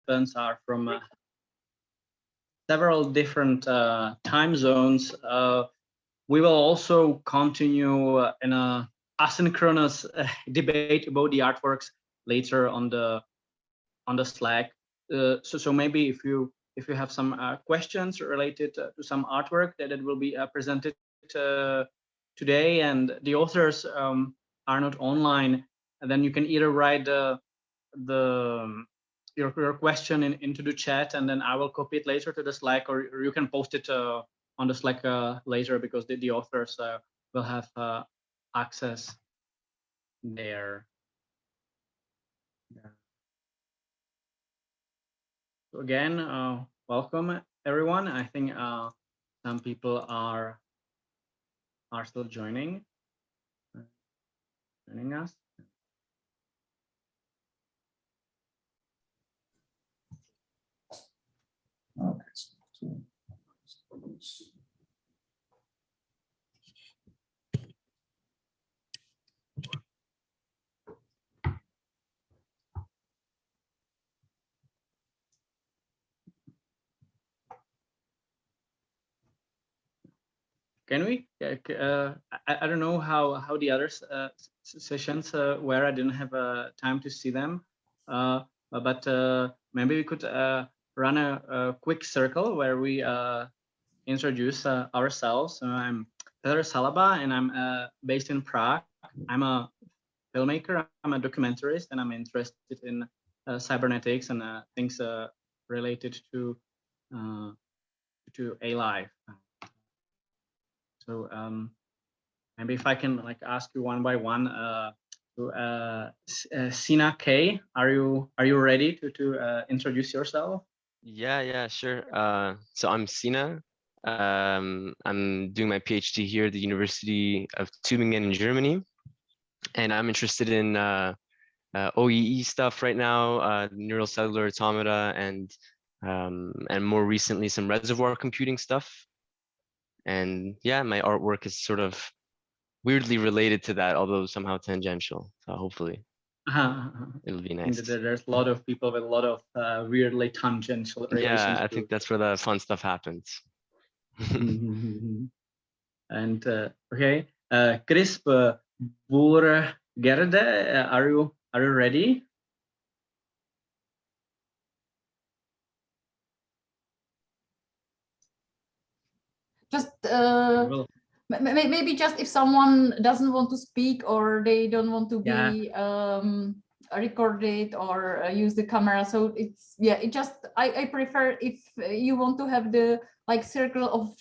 participants are from several different time zones. We will also continue in a asynchronous debate about the artworks later on the Slack. So maybe if you have some questions related to some artwork that will be presented today, and the authors are not online, and then you can either write your question into the chat, and then I will copy it later to the Slack, or you can post it on the Slack later, because the authors will have access there. Yeah. So again, welcome everyone. I think some people are still joining us. Okay. Can we? I don't know how the other sessions were. I didn't have time to see them, but maybe we could run a quick circle where we introduce ourselves. I'm Petr Salaba, and I'm based in Prague. I'm a filmmaker. I'm a documentarist, and I'm interested in cybernetics and things related to ALIFE. So maybe if I can ask you one by one. Sina K, are you ready to introduce yourself? Yeah, sure. So I'm Sina. I'm doing my PhD here at the University of Tübingen in Germany, and I'm interested in OEE stuff right now, neural cellular automata, and more recently some reservoir computing stuff. And yeah, my artwork is sort of weirdly related to that, although somehow tangential. So hopefully it'll be nice. There's a lot of people with a lot of weirdly tangential relations. Yeah, I think that's where the fun stuff happens. And okay, Crisp Boergerde, are you ready? Just maybe just if someone doesn't want to speak, or they don't want to be recorded or use the camera, so it's I prefer if you want to have the circle of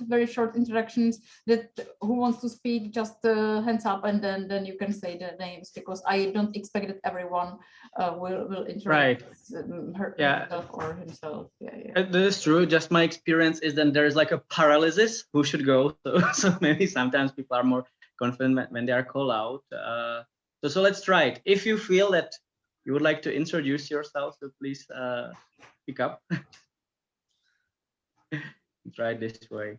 very short introductions, that who wants to speak, just hands up, and then you can say the names, because I don't expect that everyone will interact herself or himself. That is true. Just my experience is then there's a paralysis who should go. So maybe sometimes people are more confident when they are called out. So let's try it. If you feel that you would like to introduce yourself, so please speak up. Try it this way.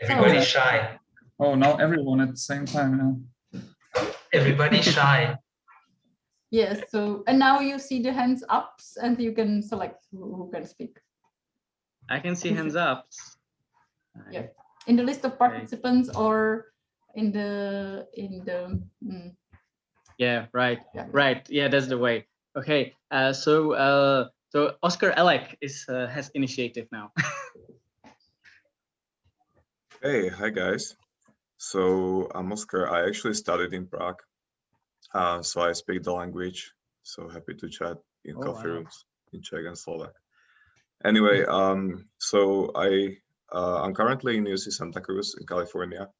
Everybody's shy. Oh, now everyone at the same time now. Everybody's shy. Yes, so, and now you see the hands ups, and you can select who can speak. I can see hands ups. Yeah, in the list of participants, or in the Yeah, right. Right. Yeah, that's the way. Okay. So Oscar Elek has initiative now. Hey, hi guys. So I'm Oscar. I actually studied in Prague, so I speak the language. So happy to chat in coffee rooms in Czech and Slovak. Anyway, so I'm currently in UC Santa Cruz in California,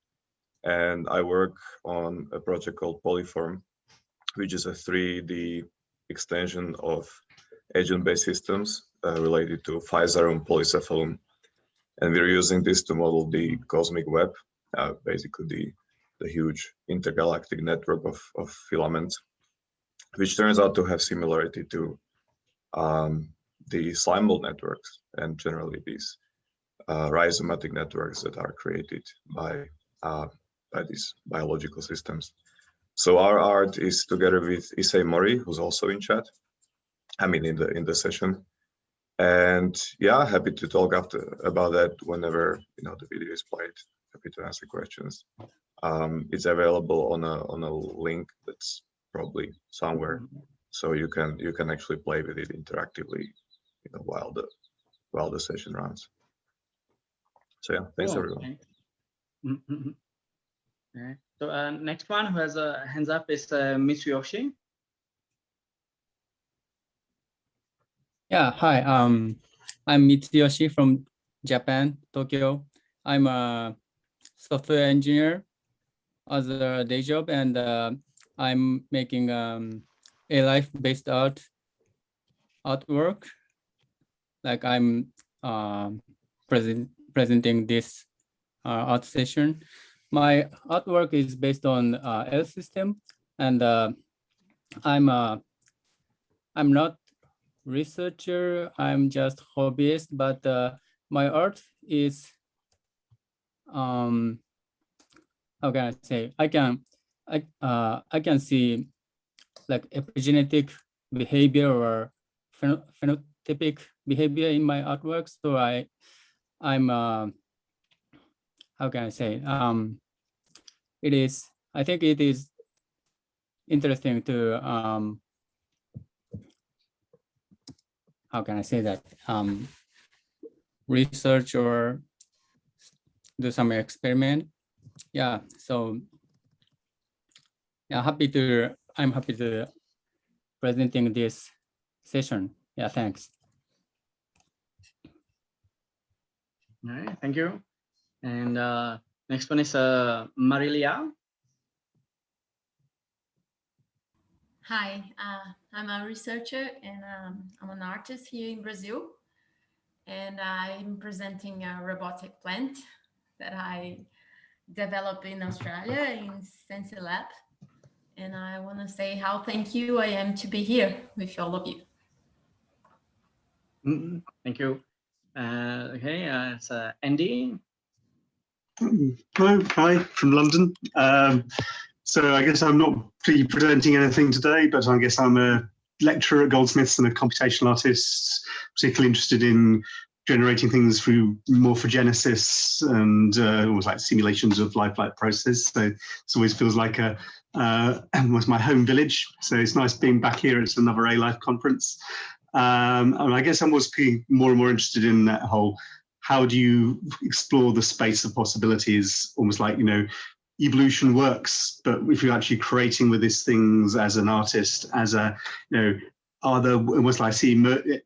and I work on a project called Polyform, which is a 3D extension of agent-based systems related to Pfizer polycephalum. And we're using this to model the cosmic web, basically the huge intergalactic network of filaments, which turns out to have similarity to the slime mold networks and generally these rhizomatic networks that are created by these biological systems. So our art is together with Issei Mori, who's also in chat. I mean, in the session. And yeah, happy to talk about that whenever the video is played. Happy to answer questions. It's available on a link that's probably somewhere, so you can actually play with it interactively, while the session runs. So yeah, thanks Cool. everyone. Thanks. Okay. So next one who has a hands up is Mitsuyoshi. Yeah, hi. I'm Mitsuyoshi from Japan, Tokyo. I'm a software engineer as a day job, and I'm making ALIFE-based artwork. Like I'm presenting this art session. My artwork is based on L system, and I'm not researcher, I'm just hobbyist, but my art is how can I say, I can see like epigenetic behavior or phenotypic behavior in my artwork. So I'm how can I say, I think it is interesting to how can I say that, research or do some experiment. Yeah, so yeah, I'm happy to presenting this session. Yeah, thanks. All right, thank you. And next one is Marilia. Hi, I'm a researcher and I'm an artist here in Brazil. And I'm presenting a robotic plant that I developed in Australia in Sensi Lab. And I want to say how thank you I am to be here with all of you. Thank you. Okay, it's Andy. Hello, hi from London. So I guess I'm not really presenting anything today, but I guess I'm a lecturer at Goldsmiths and a computational artist, particularly interested in generating things through morphogenesis and almost like simulations of lifelike process. So it always feels like was my home village. So it's nice being back here. It's another ALIFE conference. And I guess I'm always more and more interested in that whole, how do you explore the space of possibilities, almost like, evolution works, but if you're actually creating with these things as an artist, as a, are there, almost like I see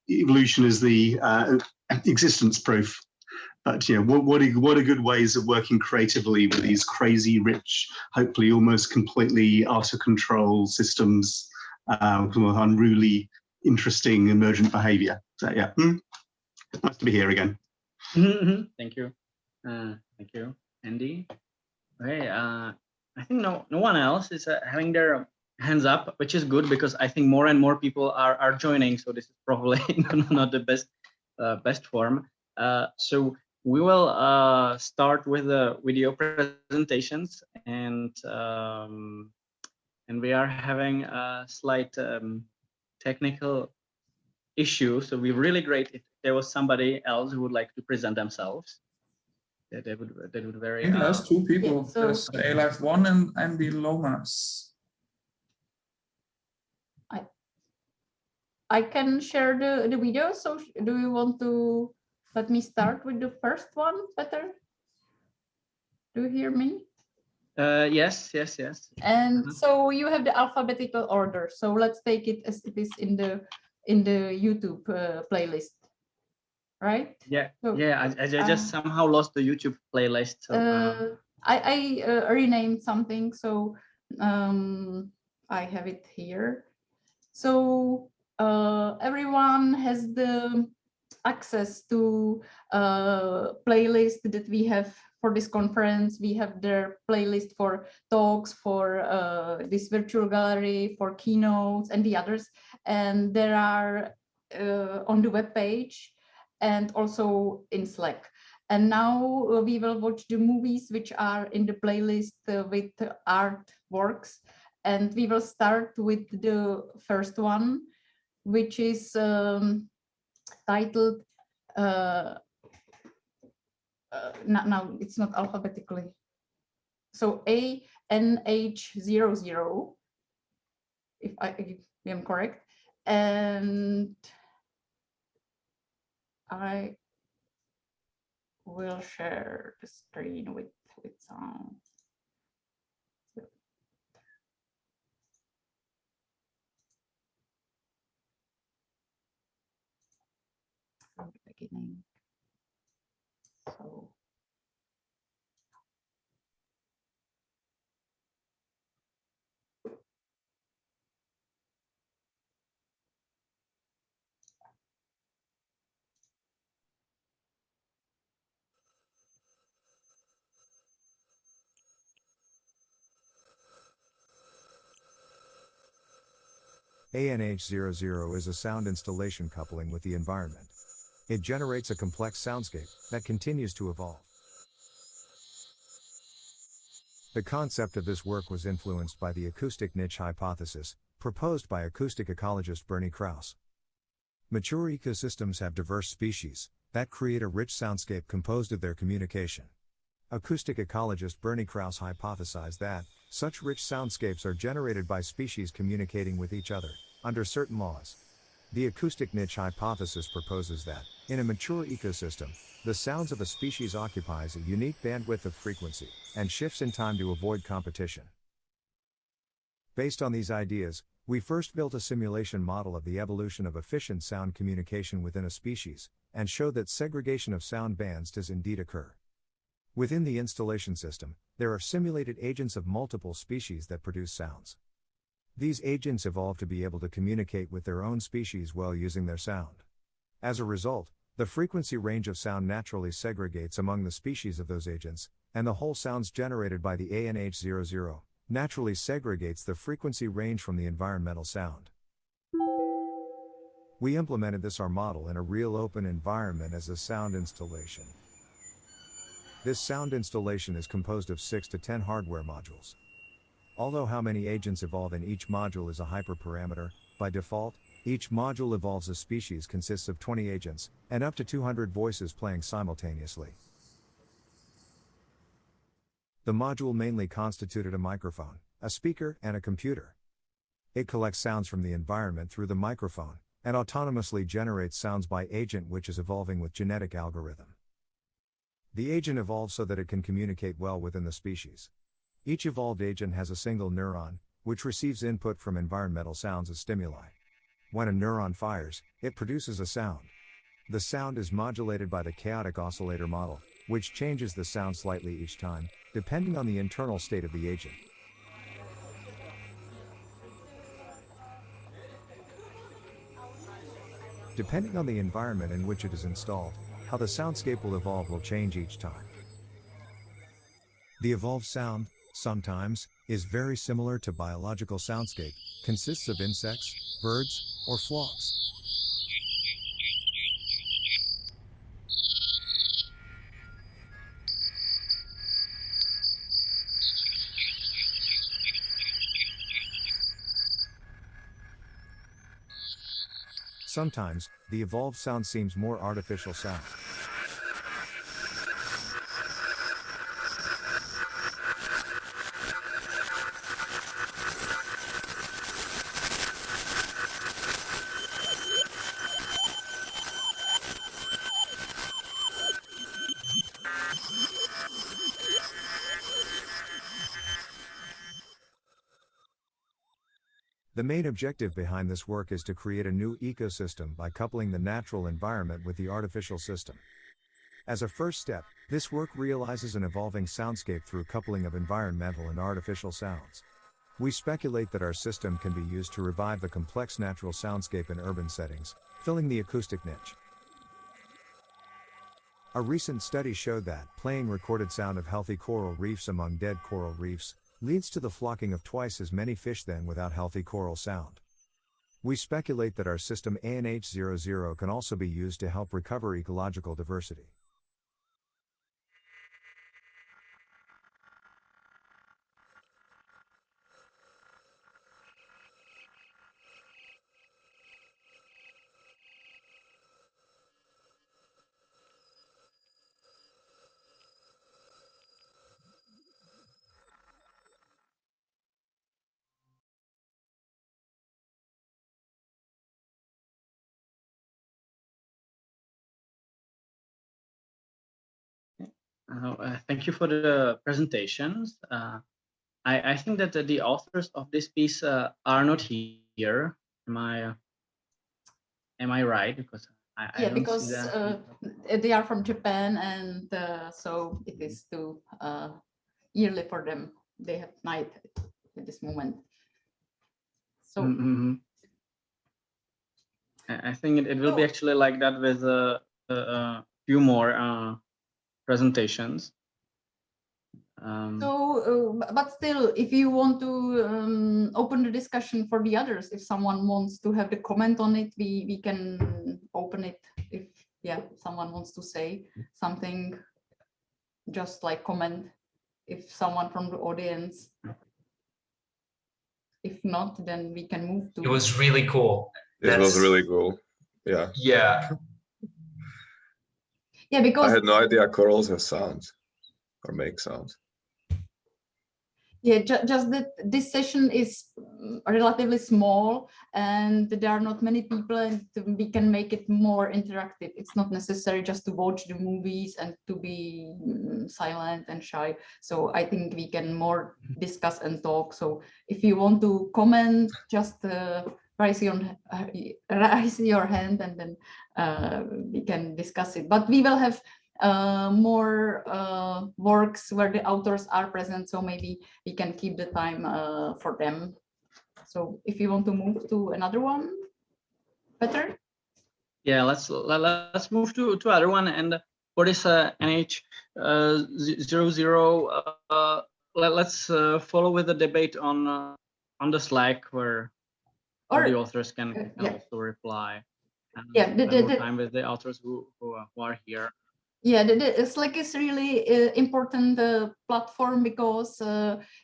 evolution as the existence proof. But what are good ways of working creatively with these crazy, rich, hopefully almost completely out of control systems, unruly, interesting, emergent behavior. So yeah, nice to be here again. Thank you. Thank you, Andy. Okay, I think no one else is having their hands up, which is good because I think more and more people are joining. So this is probably not the best form. So we will start with the video presentations, and we are having a slight technical issue. So we're really great if there was somebody else who would like to present themselves. Yeah, they would very. I think there's two people. Yeah, so there's ALIFE 1 and Andy Lomas. I can share the video. So do you want to let me start with the first one better? Do you hear me? Yes. And so you have the alphabetical order. So let's take it as it is in the YouTube playlist, right? Yeah, So, I just somehow lost the YouTube playlist. So I renamed something, so I have it here. So everyone has the access to playlist that we have for this conference. We have their playlist for talks, for this virtual gallery, for keynotes and the others. And there are on the web page and also in Slack. And now we will watch the movies which are in the playlist with artworks. And we will start with the first one, which is titled, now it's not alphabetically. So ANH00, if I am correct. And I will share the screen with some. From the beginning. So. ANH00 is a sound installation coupling with the environment. It generates a complex soundscape that continues to evolve. The concept of this work was influenced by the acoustic niche hypothesis, proposed by acoustic ecologist Bernie Krause. Mature ecosystems have diverse species that create a rich soundscape composed of their communication. Acoustic ecologist Bernie Krause hypothesized that such rich soundscapes are generated by species communicating with each other under certain laws. The acoustic niche hypothesis proposes that, in a mature ecosystem, the sounds of a species occupies a unique bandwidth of frequency and shifts in time to avoid competition. Based on these ideas, we first built a simulation model of the evolution of efficient sound communication within a species, and showed that segregation of sound bands does indeed occur. Within the installation system, there are simulated agents of multiple species that produce sounds. These agents evolve to be able to communicate with their own species while using their sound. As a result, the frequency range of sound naturally segregates among the species of those agents, and the whole sounds generated by the ANH00 naturally segregates the frequency range from the environmental sound. We implemented our model in a real open environment as a sound installation. This sound installation is composed of 6 to 10 hardware modules. Although how many agents evolve in each module is a hyperparameter, by default, each module evolves a species consists of 20 agents, and up to 200 voices playing simultaneously. The module mainly constituted a microphone, a speaker, and a computer. It collects sounds from the environment through the microphone, and autonomously generates sounds by agent which is evolving with genetic algorithm. The agent evolves so that it can communicate well within the species. Each evolved agent has a single neuron, which receives input from environmental sounds as stimuli. When a neuron fires, it produces a sound. The sound is modulated by the chaotic oscillator model, which changes the sound slightly each time, depending on the internal state of the agent. Depending on the environment in which it is installed, how the soundscape will evolve will change each time. The evolved sound, sometimes, is very similar to biological soundscape, consists of insects, birds, or frogs. Sometimes, the evolved sound seems more artificial sound. The main objective behind this work is to create a new ecosystem by coupling the natural environment with the artificial system. As a first step, this work realizes an evolving soundscape through coupling of environmental and artificial sounds. We speculate that our system can be used to revive the complex natural soundscape in urban settings, filling the acoustic niche. A recent study showed that playing recorded sound of healthy coral reefs among dead coral reefs leads to the flocking of twice as many fish than without healthy coral sound. We speculate that our system ANH00 can also be used to help recover ecological diversity. Thank you for the presentations. I think that the authors of this piece are not here. Am I right? Because I Yeah, don't because see that. they are from Japan, and so it is too yearly for them. They have night at this moment. So I think it will be actually like that with a few more presentations. But still, if you want to open the discussion for the others, if someone wants to have the comment on it, we can open it. If someone wants to say something, just like comment. If someone from the audience. If not, then we can move to. It was really cool. It was really cool. Yeah. Yeah. Yeah, because I had no idea corals have sound or make sound. Yeah, just that this session is relatively small and there are not many people, and we can make it more interactive. It's not necessary just to watch the movies and to be silent and shy. So I think we can more discuss and talk. So if you want to comment, just raise your hand, and then we can discuss it. But we will have more works where the authors are present, so maybe we can keep the time for them. So if you want to move to another one, Peter? Yeah, let's move to other one. And for this NH 00, let's follow with the debate on the Slack where the authors can also reply. And more time with the authors who are here. Yeah, the Slack is really important platform, because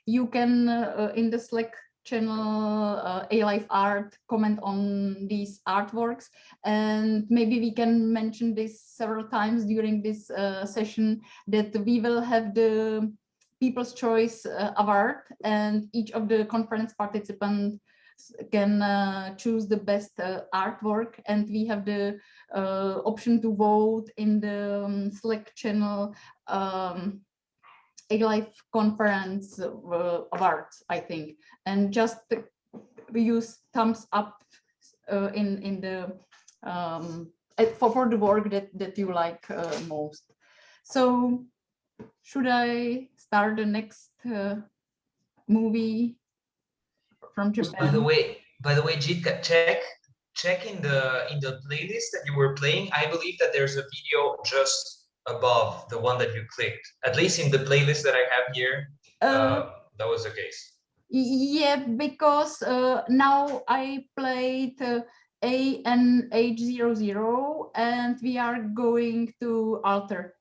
you can in the Slack channel ALIFE Art comment on these artworks, and maybe we can mention this several times during this session, that we will have the People's Choice Award, and each of the conference participants can choose the best artwork, and we have the option to vote in the Slack channel ALIFE conference awards, I think, and just we use thumbs up in the for the work that you like most. So should I start the next movie from Japan? By the way, Jitka, check in the playlist that you were playing. I believe that there's a video just above the one that you clicked. At least in the playlist that I have here, that was the case. Yeah, because now I played ANH00, and we are going to alter.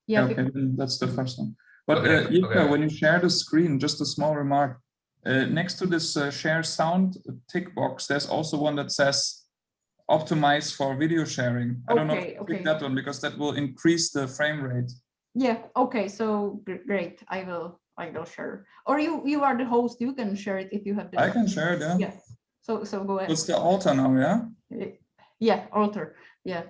Yeah, okay, that's the first one. But Jitka, when you share the screen, just a small remark. Next to this share sound tick box, there's also one that says optimize for video sharing. I don't know if you click that one, because that will increase the frame rate. Yeah, okay, so great. I will share. Or you are the host, you can share it if you have the. I can share it, yeah. Yeah. So go ahead. It's the altar now, yeah? Yeah, altar. Yeah.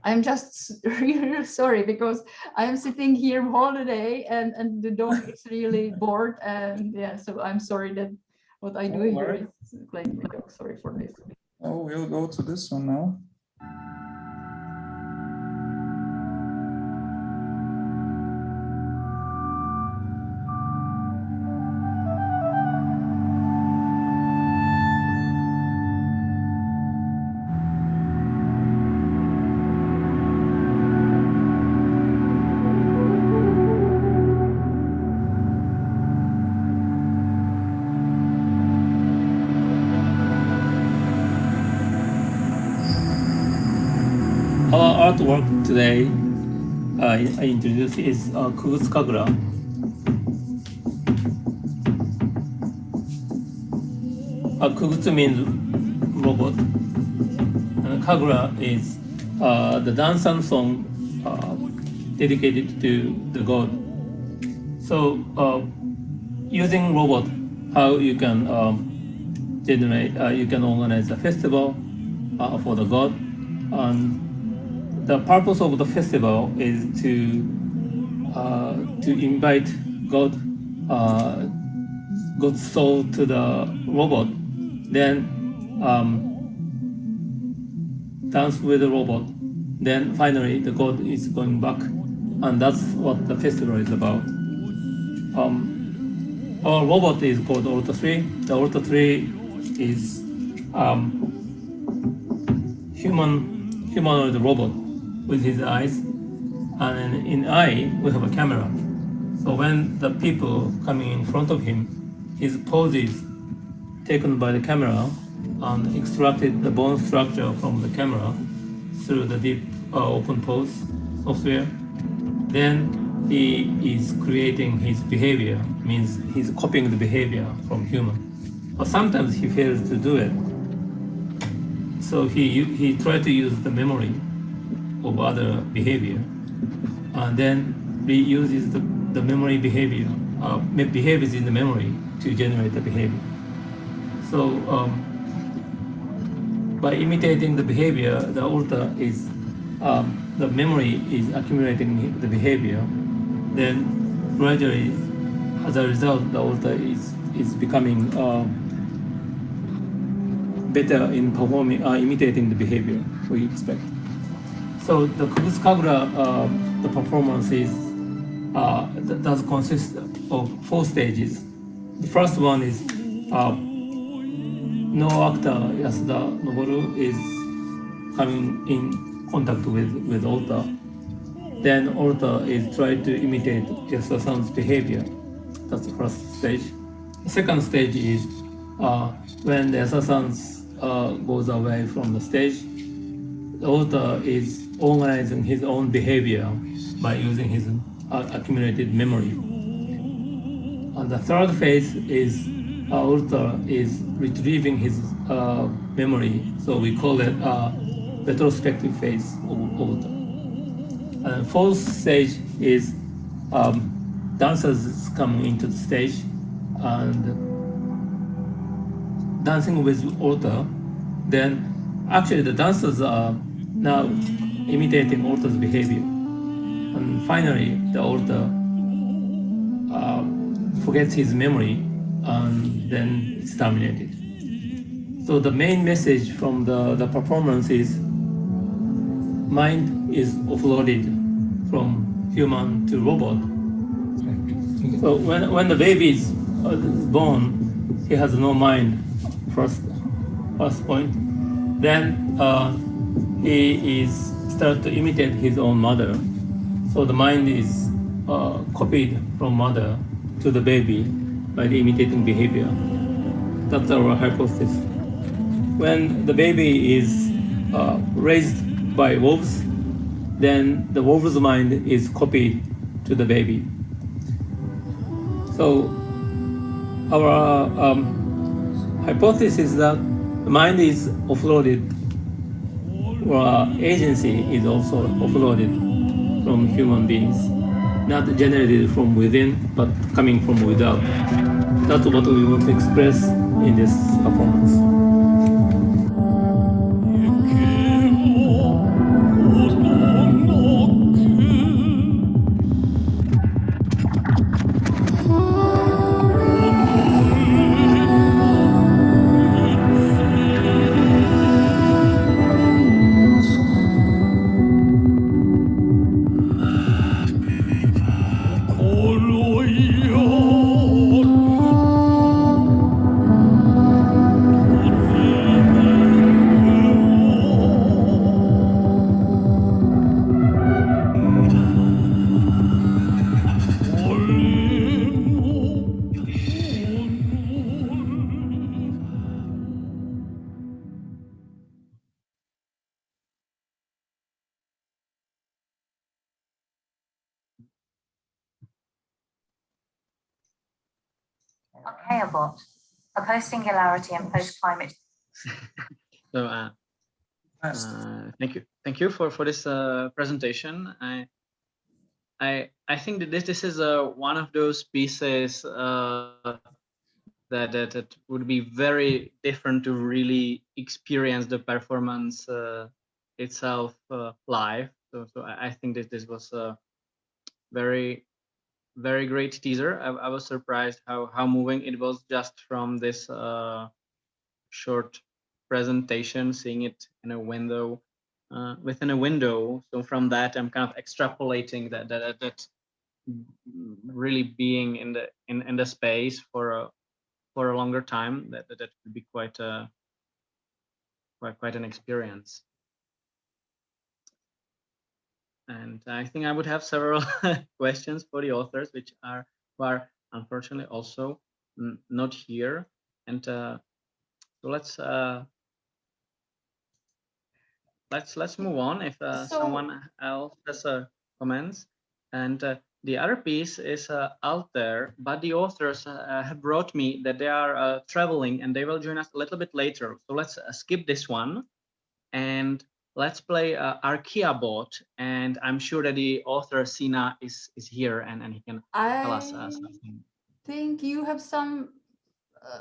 I'm just really sorry, because I'm sitting here all the day and the dog is really bored, and yeah, so I'm sorry that what I do here is playing the dog. Sorry for this. Oh, we'll go to this one now. Our artwork today I introduce is Kugutsu Kagura. Kugutsu means robot, and Kagura is the dance and song dedicated to the god. So using robot, how you can generate, you can organize a festival for the god. And the purpose of the festival is to to invite God's soul to the robot, then dance with the robot. Then finally the God is going back, and that's what the festival is about. Our robot is called Alta 3. The Alta 3 is humanoid robot with his eyes, and in eye we have a camera. So when the people coming in front of him, his pose is taken by the camera and extracted the bone structure from the camera through the deep open pose software. Then he is creating his behavior, means he's copying the behavior from human. But sometimes he fails to do it. So he tried to use the memory of other behavior, and then reuses the memory behavior, behaviors in the memory to generate the behavior. So by imitating the behavior, the Alta is, the memory is accumulating the behavior. Then gradually, as a result, the Alta is becoming better in performing, imitating the behavior we expect. So the Kubus Kagura, the performance is, does consist of 4 stages. The first one is no actor Yasuda Noboru is coming in contact with Alta. Then Alta is trying to imitate Yasuda-san's behavior. That's the first stage. The second stage is when the Yasuda-san goes away from the stage, Alta is organizing his own behavior by using his accumulated memory. And the third phase is Alta is retrieving his memory, so we call it retrospective phase of Alta. And fourth stage is dancers coming into the stage and dancing with Alta. Then actually the dancers are now imitating Alta's behavior. And finally the Alta forgets his memory and then it's terminated. So the main message from the performance is mind is offloaded from human to robot. So when the baby is born, he has no mind, first point. Then he is start to imitate his own mother. So the mind is copied from mother to the baby by the imitating behavior. That's our hypothesis. When the baby is raised by wolves, then the wolf's mind is copied to the baby. So our hypothesis is that the mind is offloaded, or agency is also offloaded from human beings, not generated from within, but coming from without. That's what we want to express in this performance. Okay, Abot. A post-singularity and post-climate. So thank you for this presentation. I think that this is one of those pieces that would be very different to really experience the performance itself live. So I think that this was very very great teaser. I was surprised how moving it was just from this short presentation, seeing it in a window, within a window. So from that, I'm kind of extrapolating that really being in the space for a longer time, that would be quite an experience. And I think I would have several questions for the authors, who are unfortunately also not here. And so let's move on if someone else has comments. And the other piece is out there, but the authors have brought me that they are traveling and they will join us a little bit later. So let's skip this one and let's play Archaeabot. And I'm sure that the author Sina is here and he can tell us something. I think you have some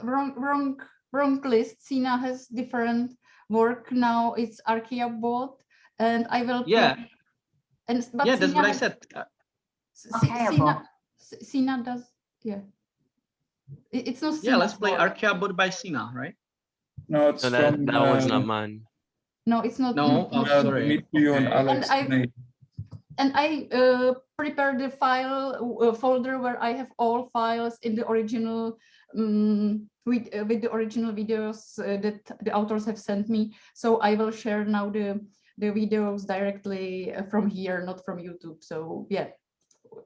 wrong list. Sina has different work now. It's Archaeabot, and I will. Yeah. But yeah, that's what I said. Sina does. Yeah. It's not. Yeah, let's play Archaeabot by Sina, right? No, it's that one's not mine. No, it's not. No, sorry. And I prepared the file folder where I have all files in the original with the original videos that the authors have sent me. So I will share now the videos directly from here, not from YouTube. So yeah.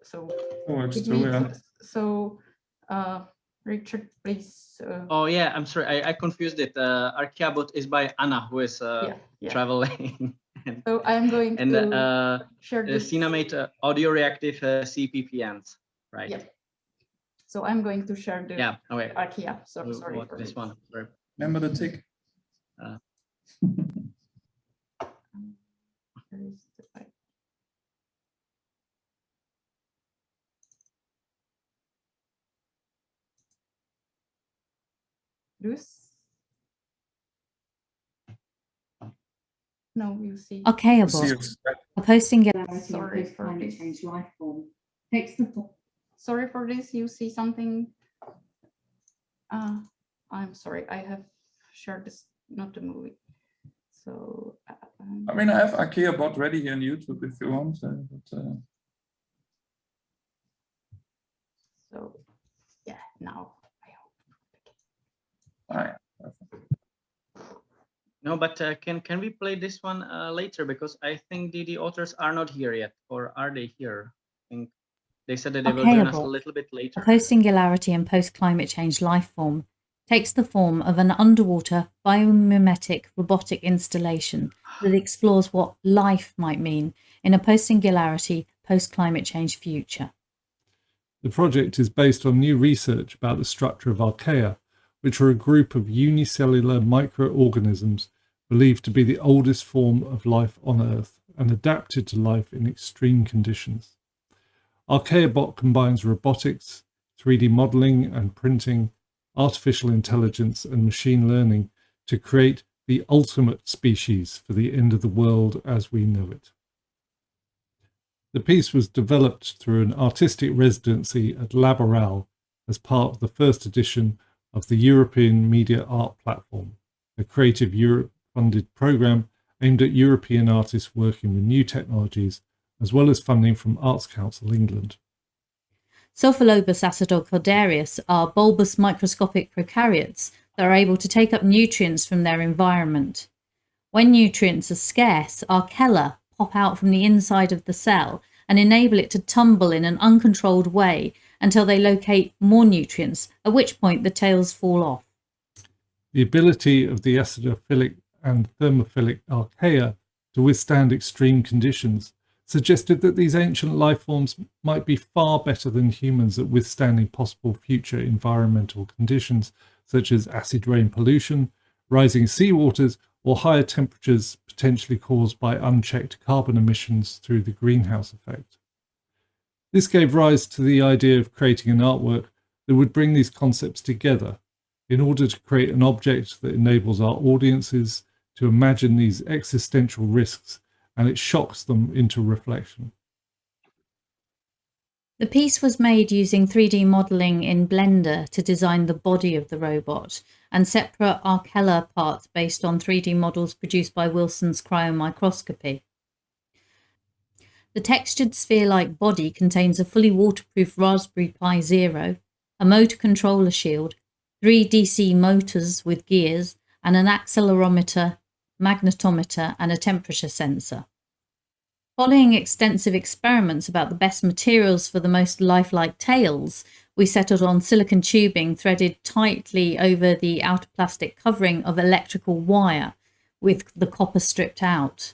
So. Richard, please. Oh yeah, I'm sorry, I confused it. Archaeabot is by Anna, who is traveling. So I'm going to share this. Sina made audio reactive CPPNs, right? Yeah. So I'm going to share the okay. Archaea. So sorry for this one. Sorry. Remember the tick. No, you see. Archaeabot, a post-singularity Sorry for climate change life form. Sorry for this. You see something. I'm sorry. I have shared this, not the movie. So. I mean, I have Archaeabot ready here on YouTube if you want. So, yeah. Now I hope. All right. No, but can we play this one later, because I think the authors are not here yet, or are they here? I think they said that they will join us a little bit later. A post-singularity and post-climate change life form takes the form of an underwater biomimetic robotic installation that explores what life might mean in a post-singularity, post-climate change future. The project is based on new research about the structure of archaea, which are a group of unicellular microorganisms believed to be the oldest form of life on Earth and adapted to life in extreme conditions. Archaeabot combines robotics, 3D modeling and printing, artificial intelligence and machine learning to create the ultimate species for the end of the world as we know it. The piece was developed through an artistic residency at Laboral as part of the first edition of the European Media Art Platform, a Creative Europe funded programme aimed at European artists working with new technologies, as well as funding from Arts Council England. Sulfolobus acidocordarius are bulbous microscopic prokaryotes that are able to take up nutrients from their environment. When nutrients are scarce, archella pop out from the inside of the cell and enable it to tumble in an uncontrolled way until they locate more nutrients, at which point the tails fall off. The ability of the acidophilic and thermophilic archaea to withstand extreme conditions suggested that these ancient life forms might be far better than humans at withstanding possible future environmental conditions, such as acid rain pollution, rising seawaters, or higher temperatures potentially caused by unchecked carbon emissions through the greenhouse effect. This gave rise to the idea of creating an artwork that would bring these concepts together in order to create an object that enables our audiences to imagine these existential risks and it shocks them into reflection. The piece was made using 3D modeling in Blender to design the body of the robot and separate Arcella parts based on 3D models produced by Wilson's cryomicroscopy. The textured sphere-like body contains a fully waterproof Raspberry Pi Zero, a motor controller shield, 3 DC motors with gears, and an accelerometer, magnetometer, and a temperature sensor. Following extensive experiments about the best materials for the most lifelike tails, we settled on silicon tubing threaded tightly over the outer plastic covering of electrical wire, with the copper stripped out.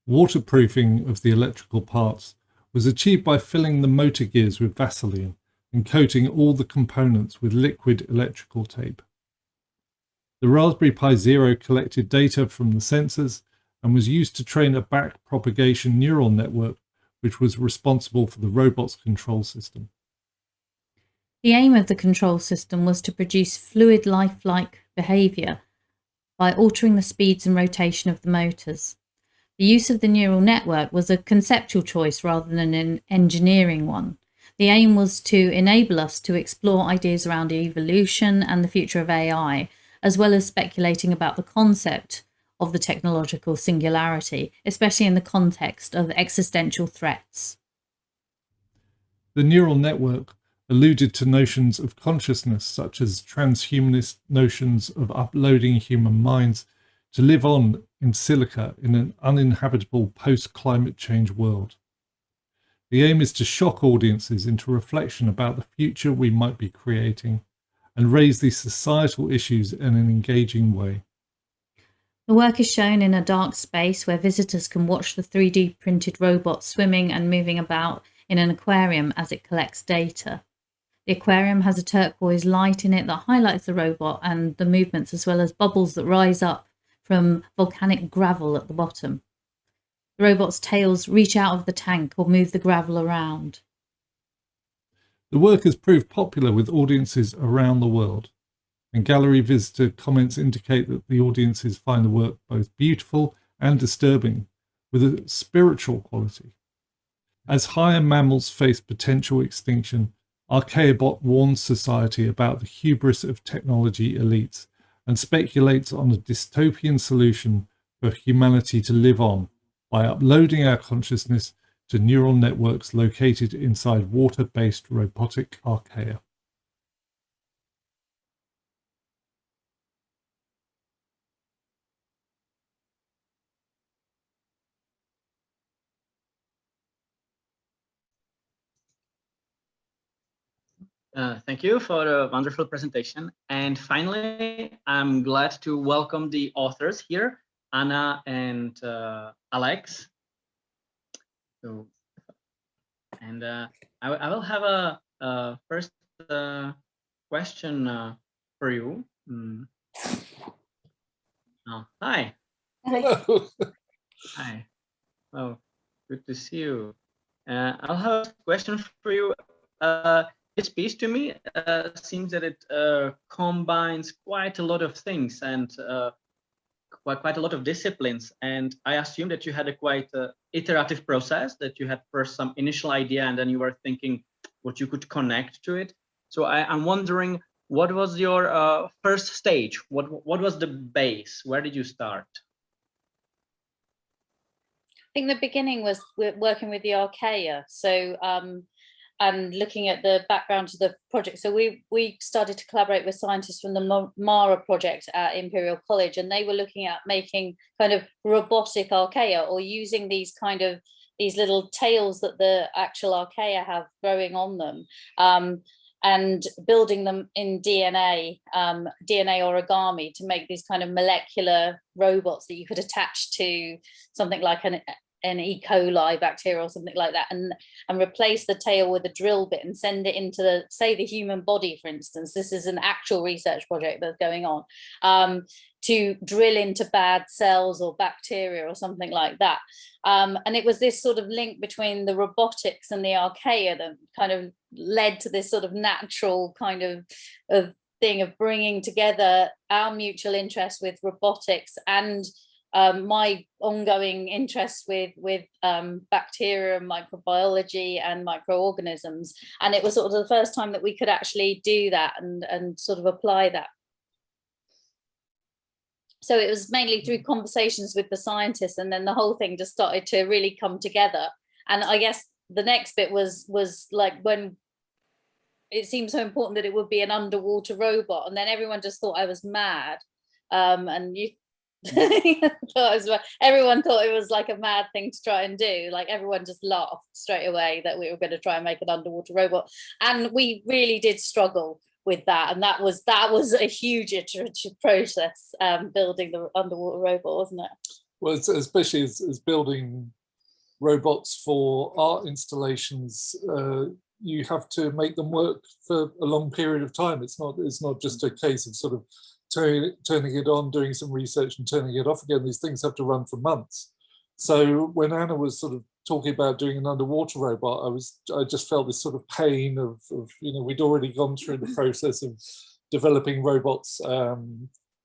Waterproofing of the electrical parts was achieved by filling the motor gears with Vaseline and coating all the components with liquid electrical tape. The Raspberry Pi Zero collected data from the sensors and was used to train a back propagation neural network, which was responsible for the robot's control system. The aim of the control system was to produce fluid lifelike behavior by altering the speeds and rotation of the motors. The use of the neural network was a conceptual choice rather than an engineering one. The aim was to enable us to explore ideas around evolution and the future of AI, as well as speculating about the concept of the technological singularity, especially in the context of existential threats. The neural network alluded to notions of consciousness, such as transhumanist notions of uploading human minds to live on in silica in an uninhabitable post-climate change world. The aim is to shock audiences into reflection about the future we might be creating and raise these societal issues in an engaging way. The work is shown in a dark space where visitors can watch the 3D printed robot swimming and moving about in an aquarium as it collects data. The aquarium has a turquoise light in it that highlights the robot and the movements, as well as bubbles that rise up from volcanic gravel at the bottom. The robot's tails reach out of the tank or move the gravel around. The work has proved popular with audiences around the world, and gallery visitor comments indicate that the audiences find the work both beautiful and disturbing, with a spiritual quality. As higher mammals face potential extinction, Archaeabot warns society about the hubris of technology elites and speculates on a dystopian solution for humanity to live on by uploading our consciousness to neural networks located inside water-based robotic archaea. Thank you for a wonderful presentation. And finally, I'm glad to welcome the authors here, Anna and Alex. So, and I will have a first question for you. Oh, hi. Hello. Hi. Oh, good to see you. I'll have a question for you. This piece to me seems that it combines quite a lot of things and quite a lot of disciplines. And I assume that you had a quite iterative process, that you had first some initial idea and then you were thinking what you could connect to it. So I'm wondering, what was your first stage? What was the base? Where did you start? I think the beginning was working with the archaea. So and looking at the background of the project. So we started to collaborate with scientists from the Mara project at Imperial College, and they were looking at making kind of robotic archaea, or using these little tails that the actual archaea have growing on them, and building them in DNA origami to make these kind of molecular robots that you could attach to something like an E. coli bacteria or something like that, and replace the tail with a drill bit and send it into say the human body, for instance. This is an actual research project that's going on, to drill into bad cells or bacteria or something like that. And it was this sort of link between the robotics and the archaea that kind of led to this sort of natural kind of thing of bringing together our mutual interest with robotics and my ongoing interest with bacteria and microbiology and microorganisms, and it was sort of the first time that we could actually do that and sort of apply that. So it was mainly through conversations with the scientists, and then the whole thing just started to really come together. And I guess the next bit was like when it seemed so important that it would be an underwater robot, and then everyone just thought I was mad. And you everyone thought it was like a mad thing to try and do. Like everyone just laughed straight away that we were going to try and make an underwater robot, and we really did struggle with that. And that was a huge iterative process, building the underwater robot, wasn't it? Well, especially as building robots for art installations, you have to make them work for a long period of time. It's not just a case of sort of turning it on, doing some research and turning it off again. These things have to run for months. So when Anna was sort of talking about doing an underwater robot, I just felt this sort of pain of we'd already gone through the process of developing robots,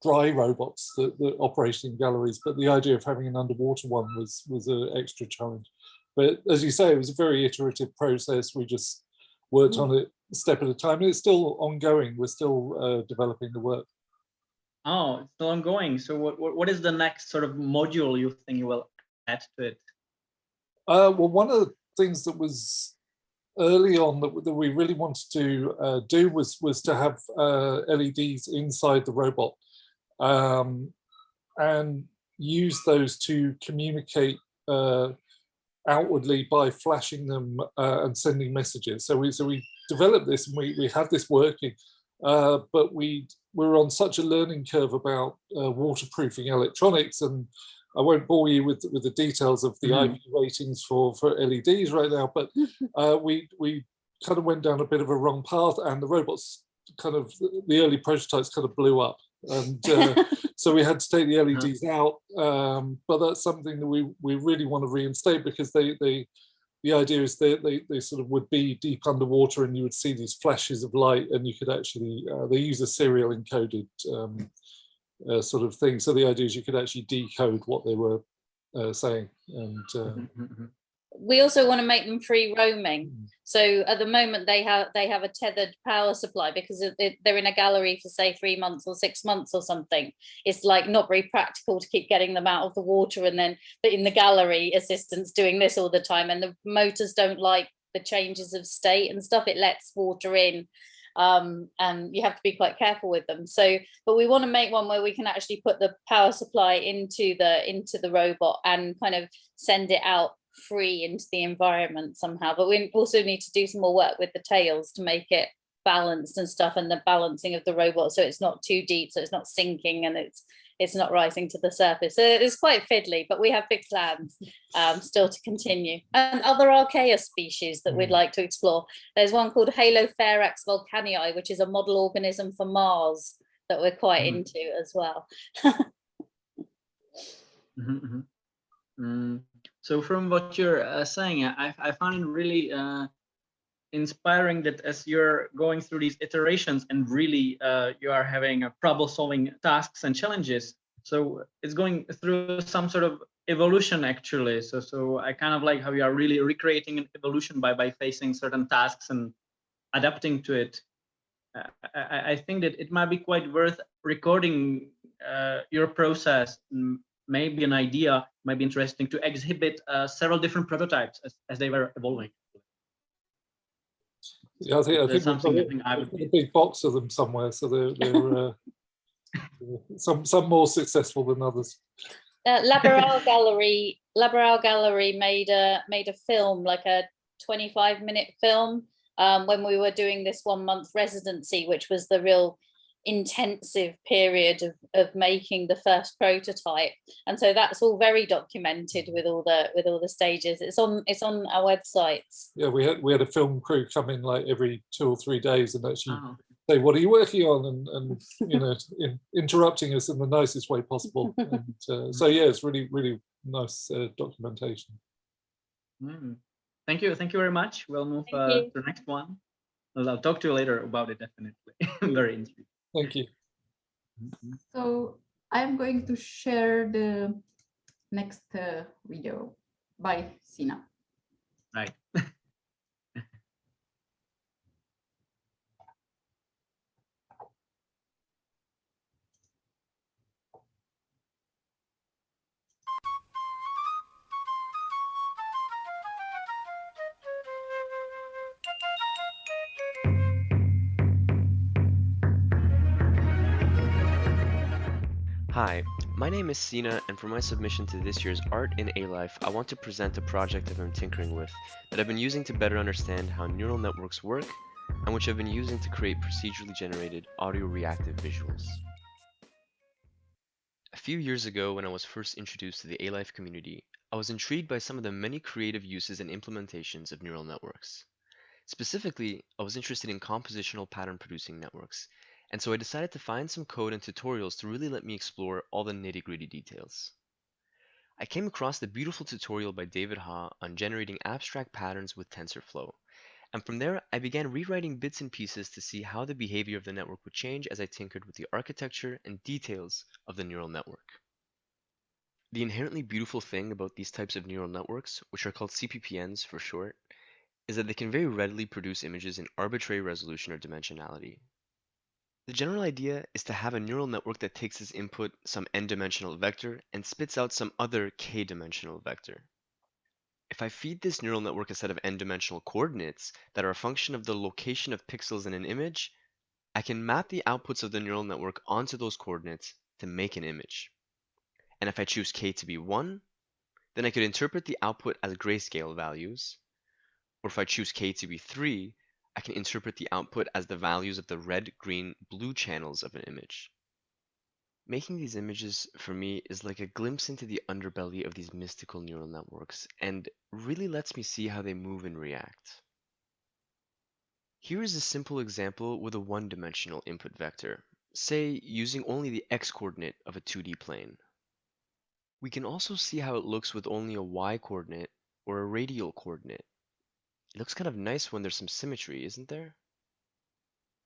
dry robots that operate in galleries, but the idea of having an underwater one was an extra challenge. But as you say, it was a very iterative process. We just worked on it a step at a time, and it's still ongoing. We're still developing the work. Oh, it's still ongoing. So what is the next sort of module you think you will add to it? Well, one of the things that was early on that we really wanted to do was to have LEDs inside the robot, and use those to communicate outwardly by flashing them and sending messages. So we developed this, and we had this working, but we were on such a learning curve about waterproofing electronics, and I won't bore you with the details of the IP ratings for LEDs right now, but we kind of went down a bit of a wrong path, and the robots the early prototypes kind of blew up, and so we had to take the LEDs out. But that's something that we really want to reinstate, because the idea is they sort of would be deep underwater, and you would see these flashes of light, and you could actually they use a serial encoded sort of thing. So the idea is you could actually decode what they were saying. And we also want to make them free roaming. So at the moment they have a tethered power supply, because they're in a gallery for say 3 months or 6 months or something. It's like not very practical to keep getting them out of the water, and then in the gallery assistants doing this all the time, and the motors don't like the changes of state and stuff. It lets water in, and you have to be quite careful with them. So, but we want to make one where we can actually put the power supply into the robot and kind of send it out free into the environment somehow. But we also need to do some more work with the tails to make it balanced and stuff, and the balancing of the robot, so it's not too deep, so it's not sinking, and it's not rising to the surface. So it's quite fiddly, but we have big plans still to continue. And other archaea species that we'd like to explore. There's one called Halopharax vulcanii, which is a model organism for Mars that we're quite into as well. So from what you're saying, I found it really inspiring that as you're going through these iterations and really you are having a problem-solving tasks and challenges. So it's going through some sort of evolution actually. So I kind of like how you are really recreating an evolution by facing certain tasks and adapting to it. I think that it might be quite worth recording your process. Maybe an idea might be interesting to exhibit several different prototypes as they were evolving. Yeah, I think we've got a big box of them somewhere, so they're some more successful than others. Laboral Gallery made a film, like a 25-minute film, when we were doing this 1-month residency, which was the real intensive period of making the first prototype, and so that's all very documented with all the stages. It's on our websites. Yeah, we had a film crew come in like every 2 or 3 days and actually say, what are you working on, and you know, interrupting us in the nicest way possible. And so yeah, it's really nice documentation. Thank you very much. We'll move to the next one. I'll talk to you later about it, definitely. Very interesting. Thank you. So I'm going to share the next video by Sina. Right. Hi, my name is Sina, and for my submission to this year's Art in ALIFE, I want to present a project that I'm tinkering with, that I've been using to better understand how neural networks work, and which I've been using to create procedurally generated audio-reactive visuals. A few years ago, when I was first introduced to the ALIFE community, I was intrigued by some of the many creative uses and implementations of neural networks. Specifically, I was interested in compositional pattern producing networks, and so I decided to find some code and tutorials to really let me explore all the nitty-gritty details. I came across the beautiful tutorial by David Ha on generating abstract patterns with TensorFlow, and from there I began rewriting bits and pieces to see how the behavior of the network would change as I tinkered with the architecture and details of the neural network. The inherently beautiful thing about these types of neural networks, which are called CPPNs for short, is that they can very readily produce images in arbitrary resolution or dimensionality. The general idea is to have a neural network that takes as input some n-dimensional vector and spits out some other k-dimensional vector. If I feed this neural network a set of n-dimensional coordinates that are a function of the location of pixels in an image, I can map the outputs of the neural network onto those coordinates to make an image. And if I choose k to be 1, then I could interpret the output as grayscale values, or if I choose k to be 3, I can interpret the output as the values of the red, green, blue channels of an image. Making these images, for me, is like a glimpse into the underbelly of these mystical neural networks, and really lets me see how they move and react. Here is a simple example with a one-dimensional input vector, say using only the x-coordinate of a 2D plane. We can also see how it looks with only a y-coordinate or a radial coordinate. It looks kind of nice when there's some symmetry, isn't there?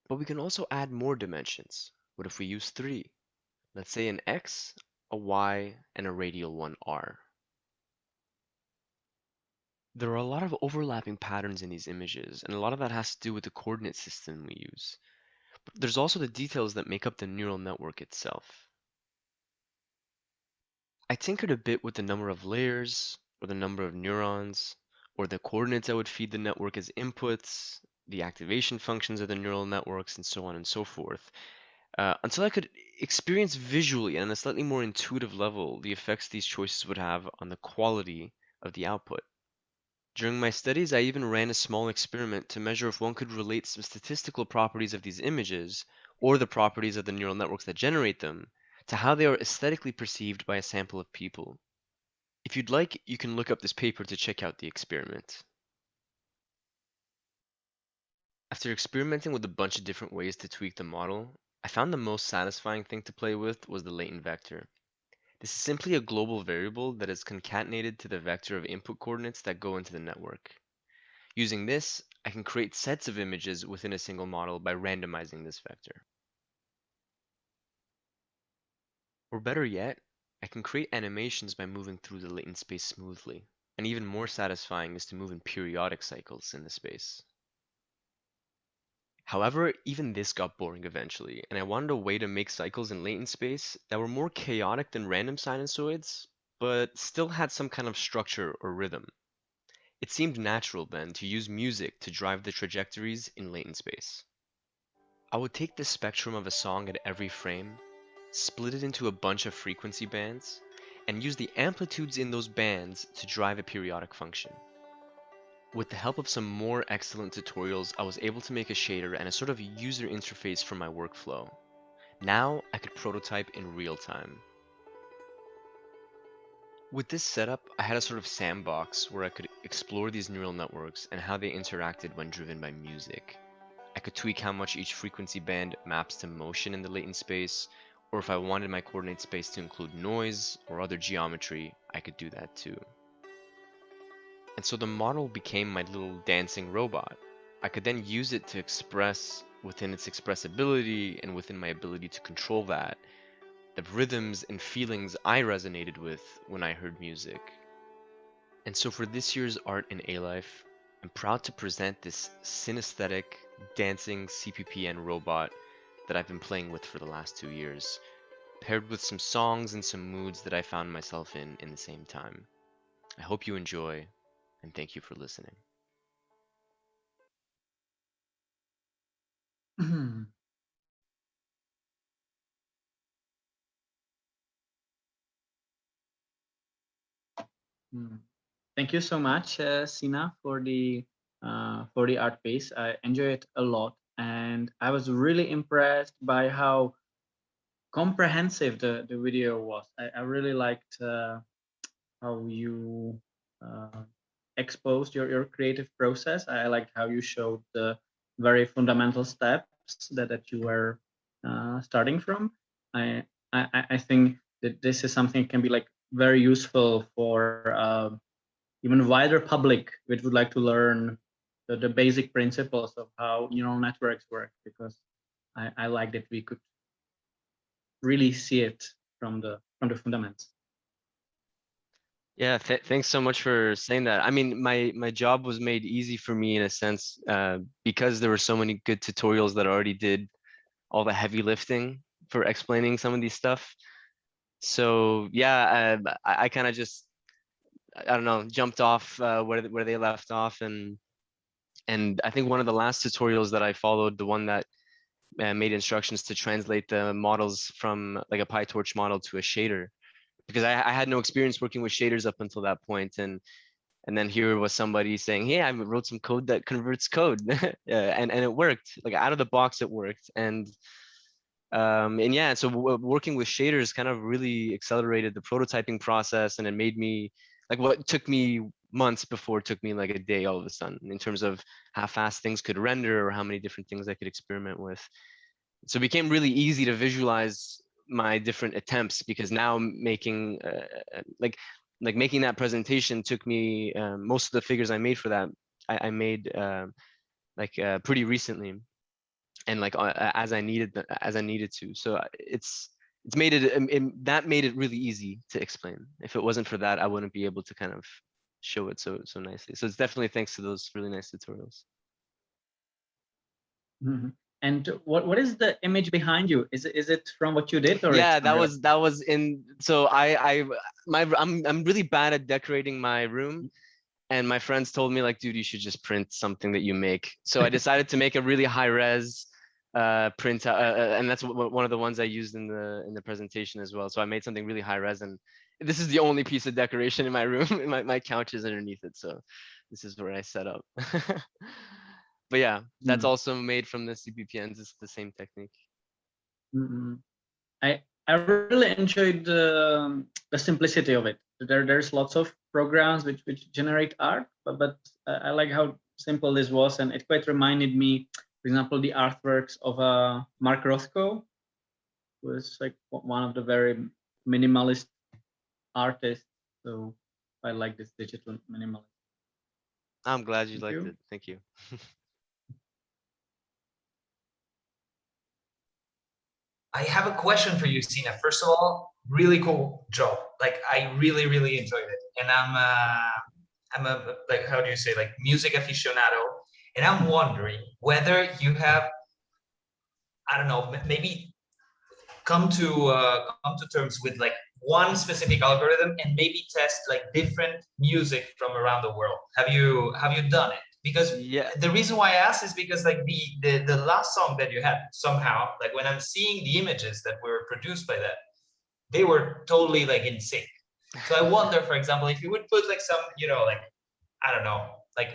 But we can also add more dimensions. What if we use 3? Let's say an x, a y, and a radial one r. There are a lot of overlapping patterns in these images, and a lot of that has to do with the coordinate system we use. But there's also the details that make up the neural network itself. I tinkered a bit with the number of layers, or the number of neurons, or the coordinates I would feed the network as inputs, the activation functions of the neural networks, and so on and so forth, until I could experience visually and on a slightly more intuitive level the effects these choices would have on the quality of the output. During my studies, I even ran a small experiment to measure if one could relate some statistical properties of these images, or the properties of the neural networks that generate them, to how they are aesthetically perceived by a sample of people. If you'd like, you can look up this paper to check out the experiment. After experimenting with a bunch of different ways to tweak the model, I found the most satisfying thing to play with was the latent vector. This is simply a global variable that is concatenated to the vector of input coordinates that go into the network. Using this, I can create sets of images within a single model by randomizing this vector. Or better yet, I can create animations by moving through the latent space smoothly. And even more satisfying is to move in periodic cycles in the space. However, even this got boring eventually, and I wanted a way to make cycles in latent space that were more chaotic than random sinusoids, but still had some kind of structure or rhythm. It seemed natural then to use music to drive the trajectories in latent space. I would take the spectrum of a song at every frame, split it into a bunch of frequency bands, and use the amplitudes in those bands to drive a periodic function. With the help of some more excellent tutorials, I was able to make a shader and a sort of user interface for my workflow. Now I could prototype in real time. With this setup, I had a sort of sandbox where I could explore these neural networks and how they interacted when driven by music. I could tweak how much each frequency band maps to motion in the latent space, or if I wanted my coordinate space to include noise or other geometry, I could do that too. And so the model became my little dancing robot. I could then use it to express within its expressibility and within my ability to control that, the rhythms and feelings I resonated with when I heard music. And so for this year's Art in ALIFE, I'm proud to present this synesthetic dancing CPPN robot that I've been playing with for the last 2 years, paired with some songs and some moods that I found myself in the same time. I hope you enjoy, and thank you for listening. Thank you so much, Sina, for the art piece. I enjoy it a lot, and I was really impressed by how comprehensive the video was. I really liked how you exposed your creative process. I liked how you showed the very fundamental steps that you were starting from. I think that this is something that can be like very useful for even wider public which would like to learn the basic principles of how neural networks work, because I like that we could really see it from the fundamentals. Yeah, thanks so much for saying that. I mean, my job was made easy for me in a sense because there were so many good tutorials that already did all the heavy lifting for explaining some of these stuff. So yeah, I kind of just, I don't know, jumped off where they left off, and I think one of the last tutorials that I followed, the one that made instructions to translate the models from like a PyTorch model to a shader, because I had no experience working with shaders up until that point, and then here was somebody saying, hey, I wrote some code that converts code. And it worked, like out of the box it worked. And yeah, so working with shaders kind of really accelerated the prototyping process, and it made me, like what took me months before took me like a day all of a sudden, in terms of how fast things could render or how many different things I could experiment with. So it became really easy to visualize my different attempts, because now making like making that presentation took me most of the figures I made for that I made pretty recently, and like as I needed to. So it's made it, that made it really easy to explain. If it wasn't for that, I wouldn't be able to kind of show it so nicely. So it's definitely thanks to those really nice tutorials. And what is the image behind you? Is it from what you did, or Yeah, it's that was in, so I'm really bad at decorating my room, and my friends told me like, dude, you should just print something that you make. So I decided to make a really high res print, and that's one of the ones I used in the presentation as well. So I made something really high res, and this is the only piece of decoration in my room. my couch is underneath it, so this is where I set up. But yeah, that's also made from the CPPNs. It's the same technique. I really enjoyed the simplicity of it. There's lots of programs which generate art, but I like how simple this was, and it quite reminded me, for example, the artworks of Mark Rothko, who is like one of the very minimalist artists. So I like this digital minimalist. I'm glad you liked it. Thank you. I have a question for you, Sina. First of all, really cool job. Like I really, really enjoyed it. And I'm a like, how do you say, like music aficionado. And I'm wondering whether you have, I don't know, maybe come to terms with like one specific algorithm and maybe test like different music from around the world. Have you done it? Because the reason why I asked is because like the last song that you had, somehow, like when I'm seeing the images that were produced by that, they were totally like in sync. So I wonder, for example, if you would put like some, like, I don't know, like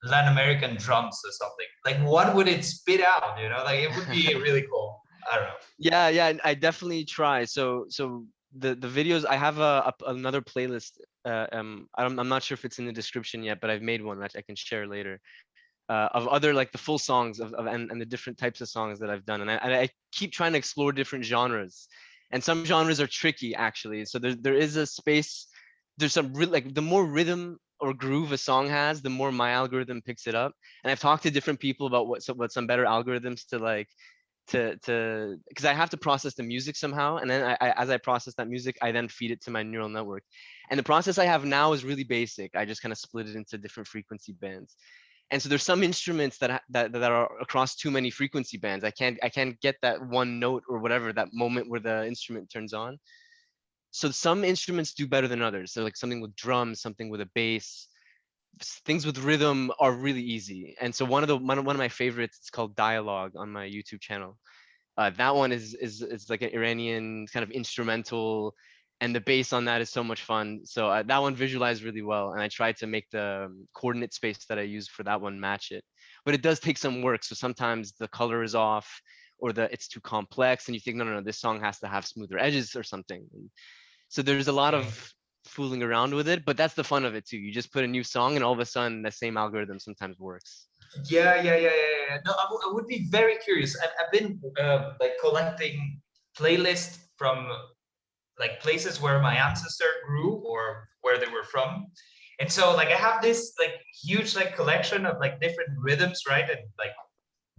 Latin American drums or something, like what would it spit out? Like it would be really cool. I don't know. Yeah, I definitely try. So the videos, I have another playlist. I'm not sure if it's in the description yet, but I've made one that I can share later, of other, like the full songs and the different types of songs that I've done. And I keep trying to explore different genres, and some genres are tricky actually. So there is a space. There's some like the more rhythm or groove a song has, the more my algorithm picks it up. And I've talked to different people about what some better algorithms to like because I have to process the music somehow, and then as I process that music, I then feed it to my neural network. And the process I have now is really basic. I just kind of split it into different frequency bands. And so there's some instruments that are across too many frequency bands. I can't get that one note or whatever, that moment where the instrument turns on. So some instruments do better than others. So like something with drums, something with a bass, things with rhythm are really easy. And so one of my favorites, it's called Dialogue on my YouTube channel. That one is like an Iranian kind of instrumental, and the bass on that is so much fun. So that one visualized really well, and I tried to make the coordinate space that I use for that one match it. But it does take some work. So sometimes the color is off, or it's too complex, and you think, no, this song has to have smoother edges or something. And so there's a lot of fooling around with it, but that's the fun of it too. You just put a new song, and all of a sudden, the same algorithm sometimes works. Yeah. No, I would be very curious. I've been like collecting playlists from like places where my ancestor grew or where they were from, and so like I have this like huge like collection of like different rhythms, right, and like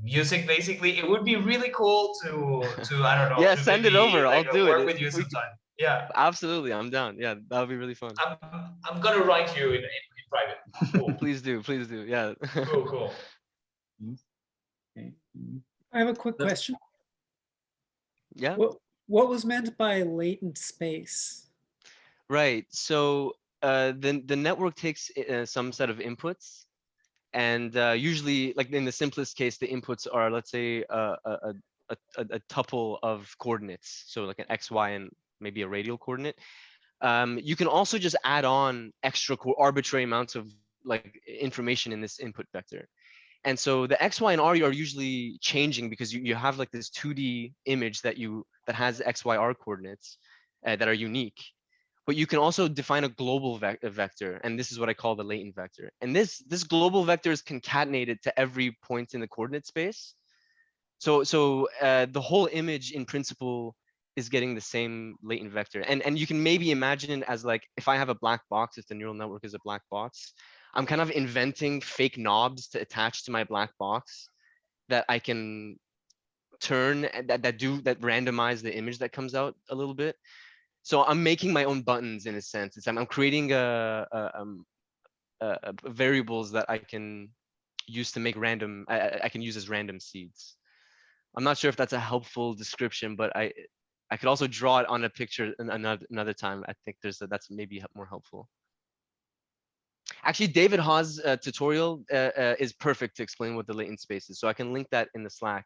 music basically. It would be really cool to I don't know. Yeah, to send maybe, it over. like, I'll do work it. with you sometime. Yeah, Absolutely, I'm down. Yeah, that would be really fun. I'm gonna write you in private. Cool. Please do. Yeah. Cool. I have a quick question. Yeah. What was meant by latent space? Right. So the network takes some set of inputs, and usually, like in the simplest case, the inputs are, let's say, a tuple of coordinates. So like an x, y, and maybe a radial coordinate. You can also just add on extra arbitrary amounts of like information in this input vector. And so the x, y, and r are usually changing because you have like this 2D image that has x, y, r coordinates that are unique. But you can also define a global vector, and this is what I call the latent vector. And this global vector is concatenated to every point in the coordinate space. So the whole image in principle is getting the same latent vector. And you can maybe imagine it as like, if I have a black box, if the neural network is a black box, I'm kind of inventing fake knobs to attach to my black box that I can turn, that randomize the image that comes out a little bit. So I'm making my own buttons in a sense. I'm creating variables that I can use to make random. I can use as random seeds. I'm not sure if that's a helpful description, but I could also draw it on a picture another time. I think that's maybe more helpful. Actually, David Ha's tutorial is perfect to explain what the latent space is. So I can link that in the Slack.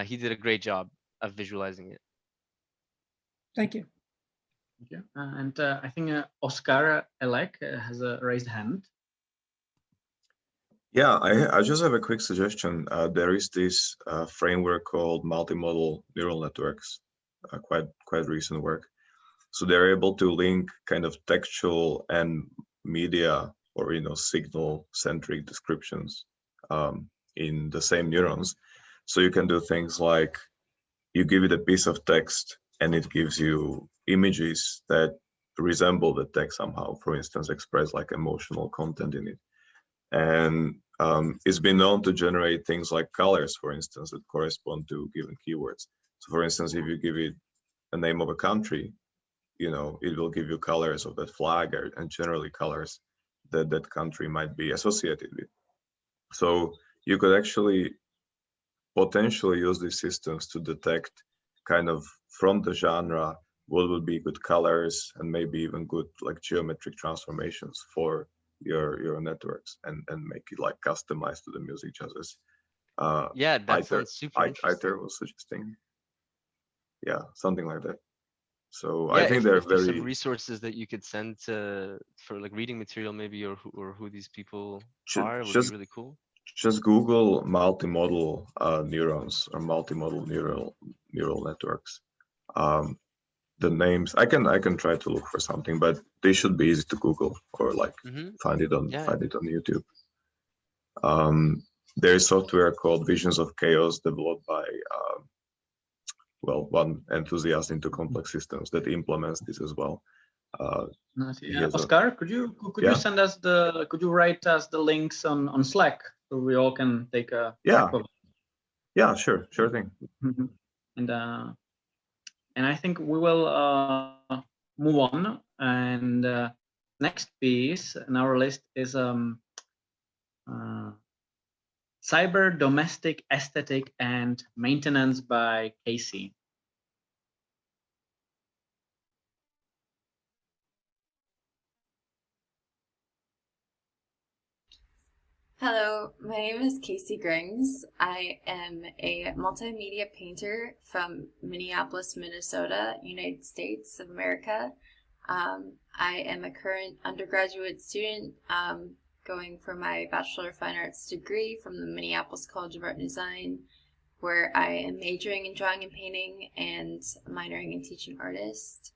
He did a great job of visualizing it. Thank you. Thank you. And I think Oscar Elek has a raised hand. Yeah, I just have a quick suggestion. There is this framework called multimodal neural networks, quite recent work. So they're able to link kind of textual and media or signal-centric descriptions in the same neurons. So you can do things like you give it a piece of text and it gives you images that resemble the text somehow, for instance, express like emotional content in it. And it's been known to generate things like colors, for instance, that correspond to given keywords. So for instance, if you give it a name of a country, it will give you colors of that flag and generally colors that that country might be associated with. So you could actually potentially use these systems to detect kind of from the genre what would be good colors and maybe even good like geometric transformations for your networks and make it like customized to the music, just as yeah, that sounds super interesting. Iter was suggesting. Yeah, something like that. So yeah, I think if there's some resources that you could send for like reading material maybe, or who these people are, would be really cool. Just Google multimodal neurons or multimodal neural networks. The names I can try to look for something, but they should be easy to Google or like find it on YouTube. There is software called Visions of Chaos developed by one enthusiast into complex systems that implements this as well. Oscar, could you send us could you write us the links on Slack so we all can take a yeah Yeah, sure thing. And I think we will move on. And next piece in our list is Cyber Domestic Aesthetic and Maintenance by Casey. Hello, my name is Casey Grings. I am a multimedia painter from Minneapolis, Minnesota, United States of America. I am a current undergraduate student going for my Bachelor of Fine Arts degree from the Minneapolis College of Art and Design, where I am majoring in drawing and painting and minoring in teaching artist.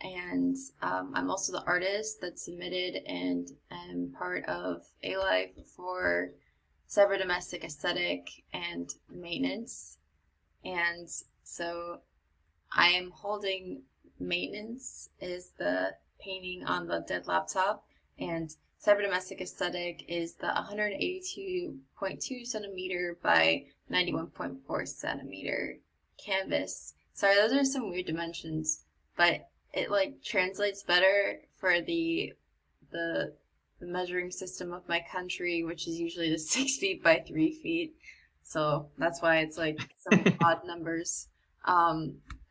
And I'm also the artist that submitted and am part of ALIFE for cyber domestic aesthetic and maintenance. And so I am holding maintenance is the painting on the dead laptop, and cyber domestic aesthetic is the 182.2 centimeter by 91.4 centimeter canvas. Sorry, those are some weird dimensions, but it like translates better for the measuring system of my country, which is usually the 6 feet by 3 feet. So that's why it's like some odd numbers.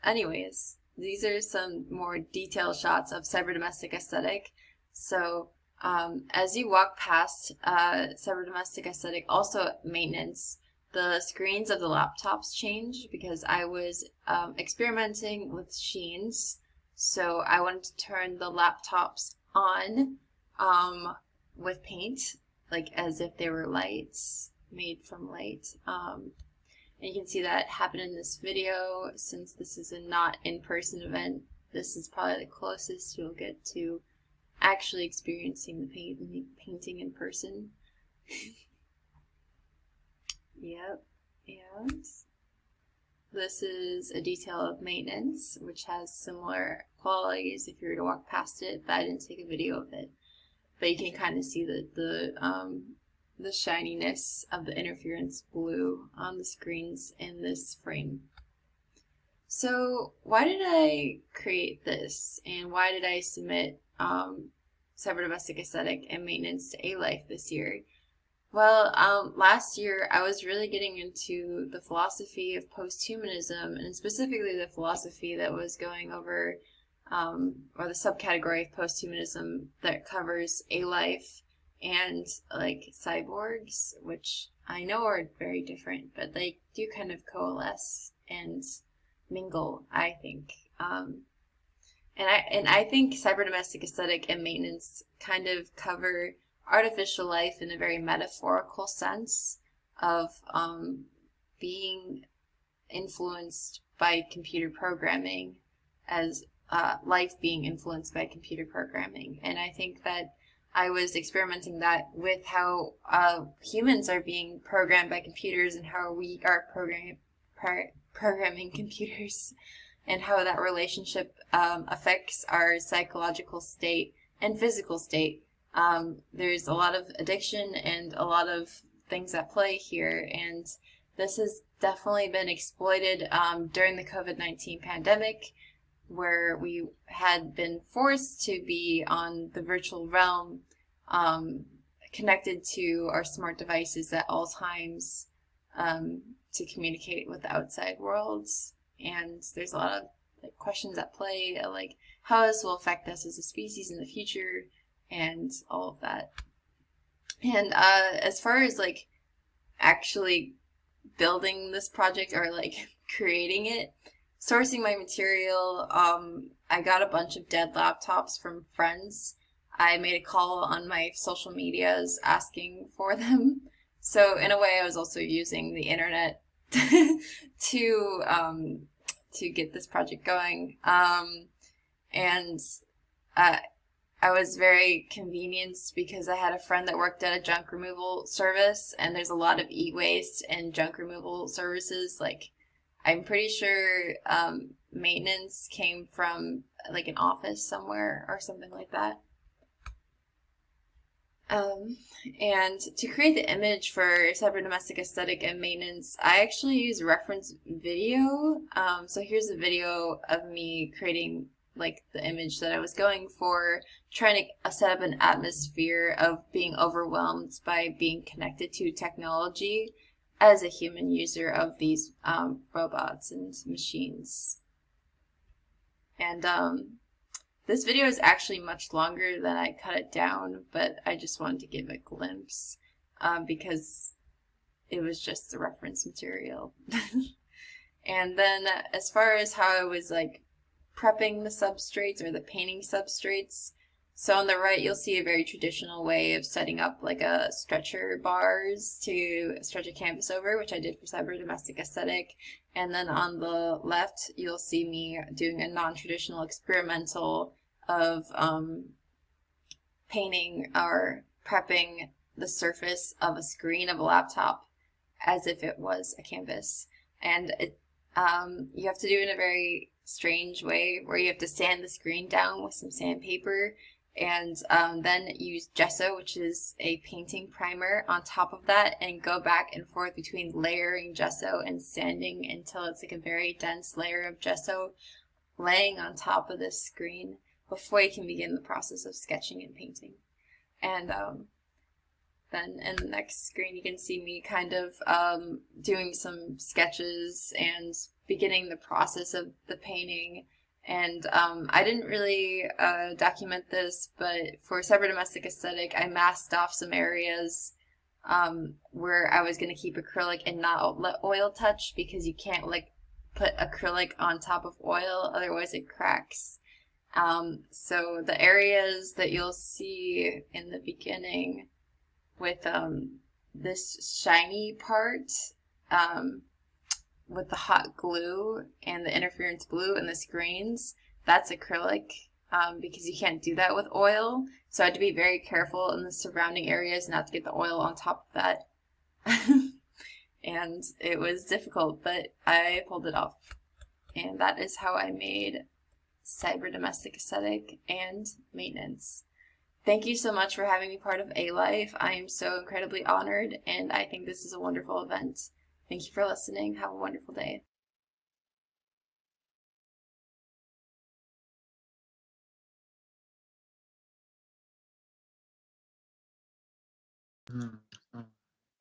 Anyways, these are some more detailed shots of cyber domestic aesthetic. So as you walk past cyber domestic aesthetic, also maintenance, the screens of the laptops change because I was experimenting with sheens. So I wanted to turn the laptops on with paint, like as if they were lights made from light. And you can see that happen in this video. Since this is a not in-person event, this is probably the closest you'll get to actually experiencing the painting in person. Yep, and this is a detail of maintenance, which has similar qualities if you were to walk past it, but I didn't take a video of it. But you can kind of see the shininess of the interference blue on the screens in this frame. So why did I create this, and why did I submit cyber domestic aesthetic and maintenance to ALIFE this year? Well, last year I was really getting into the philosophy of posthumanism, and specifically the philosophy that was going over, or the subcategory of posthumanism that covers ALIFE and like cyborgs, which I know are very different, but they do kind of coalesce and mingle, I think. And I think cyber domestic aesthetic and maintenance kind of cover artificial life in a very metaphorical sense of being influenced by computer programming, as life being influenced by computer programming. And I think that I was experimenting that with how humans are being programmed by computers and how we are programming computers, and how that relationship affects our psychological state and physical state. There's a lot of addiction and a lot of things at play here, and this has definitely been exploited during the COVID-19 pandemic, where we had been forced to be on the virtual realm, connected to our smart devices at all times to communicate with the outside worlds. And there's a lot of like, questions at play, like how this will affect us as a species in the future, and all of that. And as far as like actually building this project or like creating it, sourcing my material, I got a bunch of dead laptops from friends. I made a call on my social medias asking for them. So in a way, I was also using the internet to get this project going. And I was very convenienced because I had a friend that worked at a junk removal service, and there's a lot of e-waste and junk removal services. Like, I'm pretty sure maintenance came from like an office somewhere or something like that. And to create the image for cyber domestic aesthetic and maintenance, I actually use reference video. So here's a video of me creating like the image that I was going for, trying to set up an atmosphere of being overwhelmed by being connected to technology as a human user of these robots and machines. And this video is actually much longer than I cut it down, but I just wanted to give a glimpse because it was just the reference material. And then as far as how I was like prepping the substrates or the painting substrates, so on the right you'll see a very traditional way of setting up like a stretcher bars to stretch a canvas over, which I did for cyber domestic aesthetic. And then on the left you'll see me doing a non-traditional experimental of painting or prepping the surface of a screen of a laptop as if it was a canvas. And it, you have to do it in a very strange way where you have to sand the screen down with some sandpaper and then use gesso, which is a painting primer, on top of that, and go back and forth between layering gesso and sanding until it's like a very dense layer of gesso laying on top of this screen before you can begin the process of sketching and painting. And then in the next screen you can see me kind of doing some sketches and beginning the process of the painting. And I didn't really document this, but for cyber domestic aesthetic I masked off some areas where I was going to keep acrylic and not let oil touch, because you can't like put acrylic on top of oil, otherwise it cracks. So the areas that you'll see in the beginning with this shiny part with the hot glue and the interference blue and the screens, that's acrylic because you can't do that with oil. So I had to be very careful in the surrounding areas not to get the oil on top of that. And it was difficult, but I pulled it off. And that is how I made cyber domestic aesthetic and maintenance. Thank you so much for having me part of ALIFE. I am so incredibly honored, and I think this is a wonderful event. Thank you for listening. Have a wonderful day.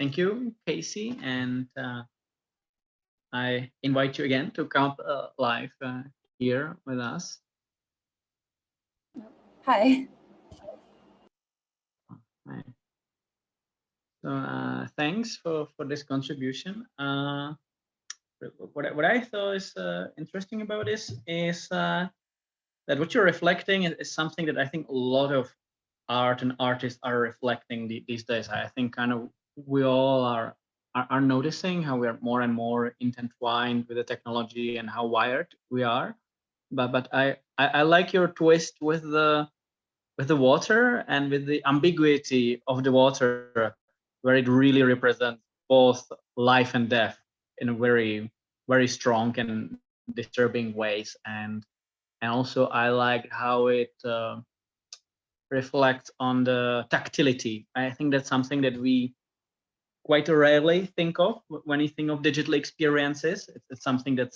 Thank you, Casey, and I invite you again to come live here with us. Hi. Hi. So thanks for this contribution. What I thought is interesting about this is that what you're reflecting is something that I think a lot of art and artists are reflecting these days. I think kind of we all are noticing how we are more and more intertwined with the technology and how wired we are. But I like your twist with the water and with the ambiguity of the water, where it really represents both life and death in a very, very strong and disturbing ways. And also I like how it reflects on the tactility. I think that's something that we quite rarely think of when you think of digital experiences. It's something that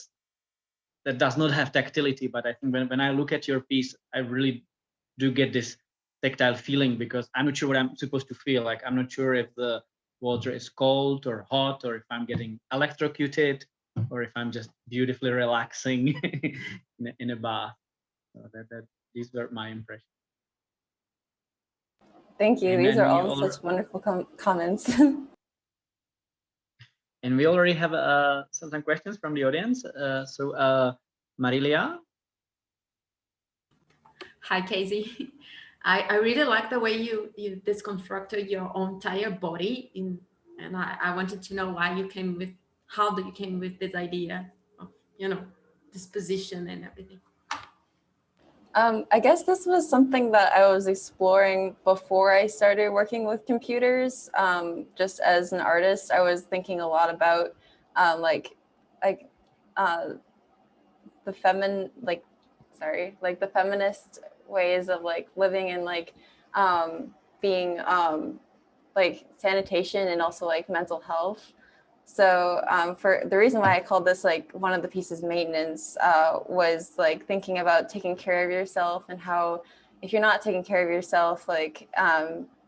does not have tactility, but I think when I look at your piece, I really do get this tactile feeling, because I'm not sure what I'm supposed to feel. Like, I'm not sure if the water is cold or hot, or if I'm getting electrocuted, or if I'm just beautifully relaxing in a bath. So these were my impressions. Thank you. And These are then all such wonderful comments. And we already have some questions from the audience. So Marilia. Hi, Casey. I really like the way you deconstructed your entire body and I wanted to know how you came with this idea of, this position and everything. I guess this was something that I was exploring before I started working with computers. Just as an artist, I was thinking a lot about the feminist ways of like living in like being like sanitation and also like mental health. So for the reason why I called this like one of the pieces maintenance was like thinking about taking care of yourself and how if you're not taking care of yourself, like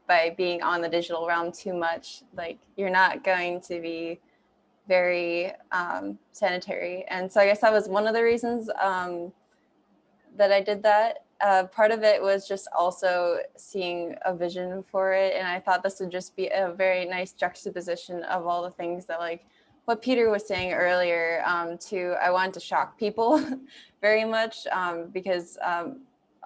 by being on the digital realm too much, like you're not going to be very sanitary. And so I guess that was one of the reasons that I did that. Part of it was just also seeing a vision for it. And I thought this would just be a very nice juxtaposition of all the things that like what Peter was saying earlier I wanted to shock people very much because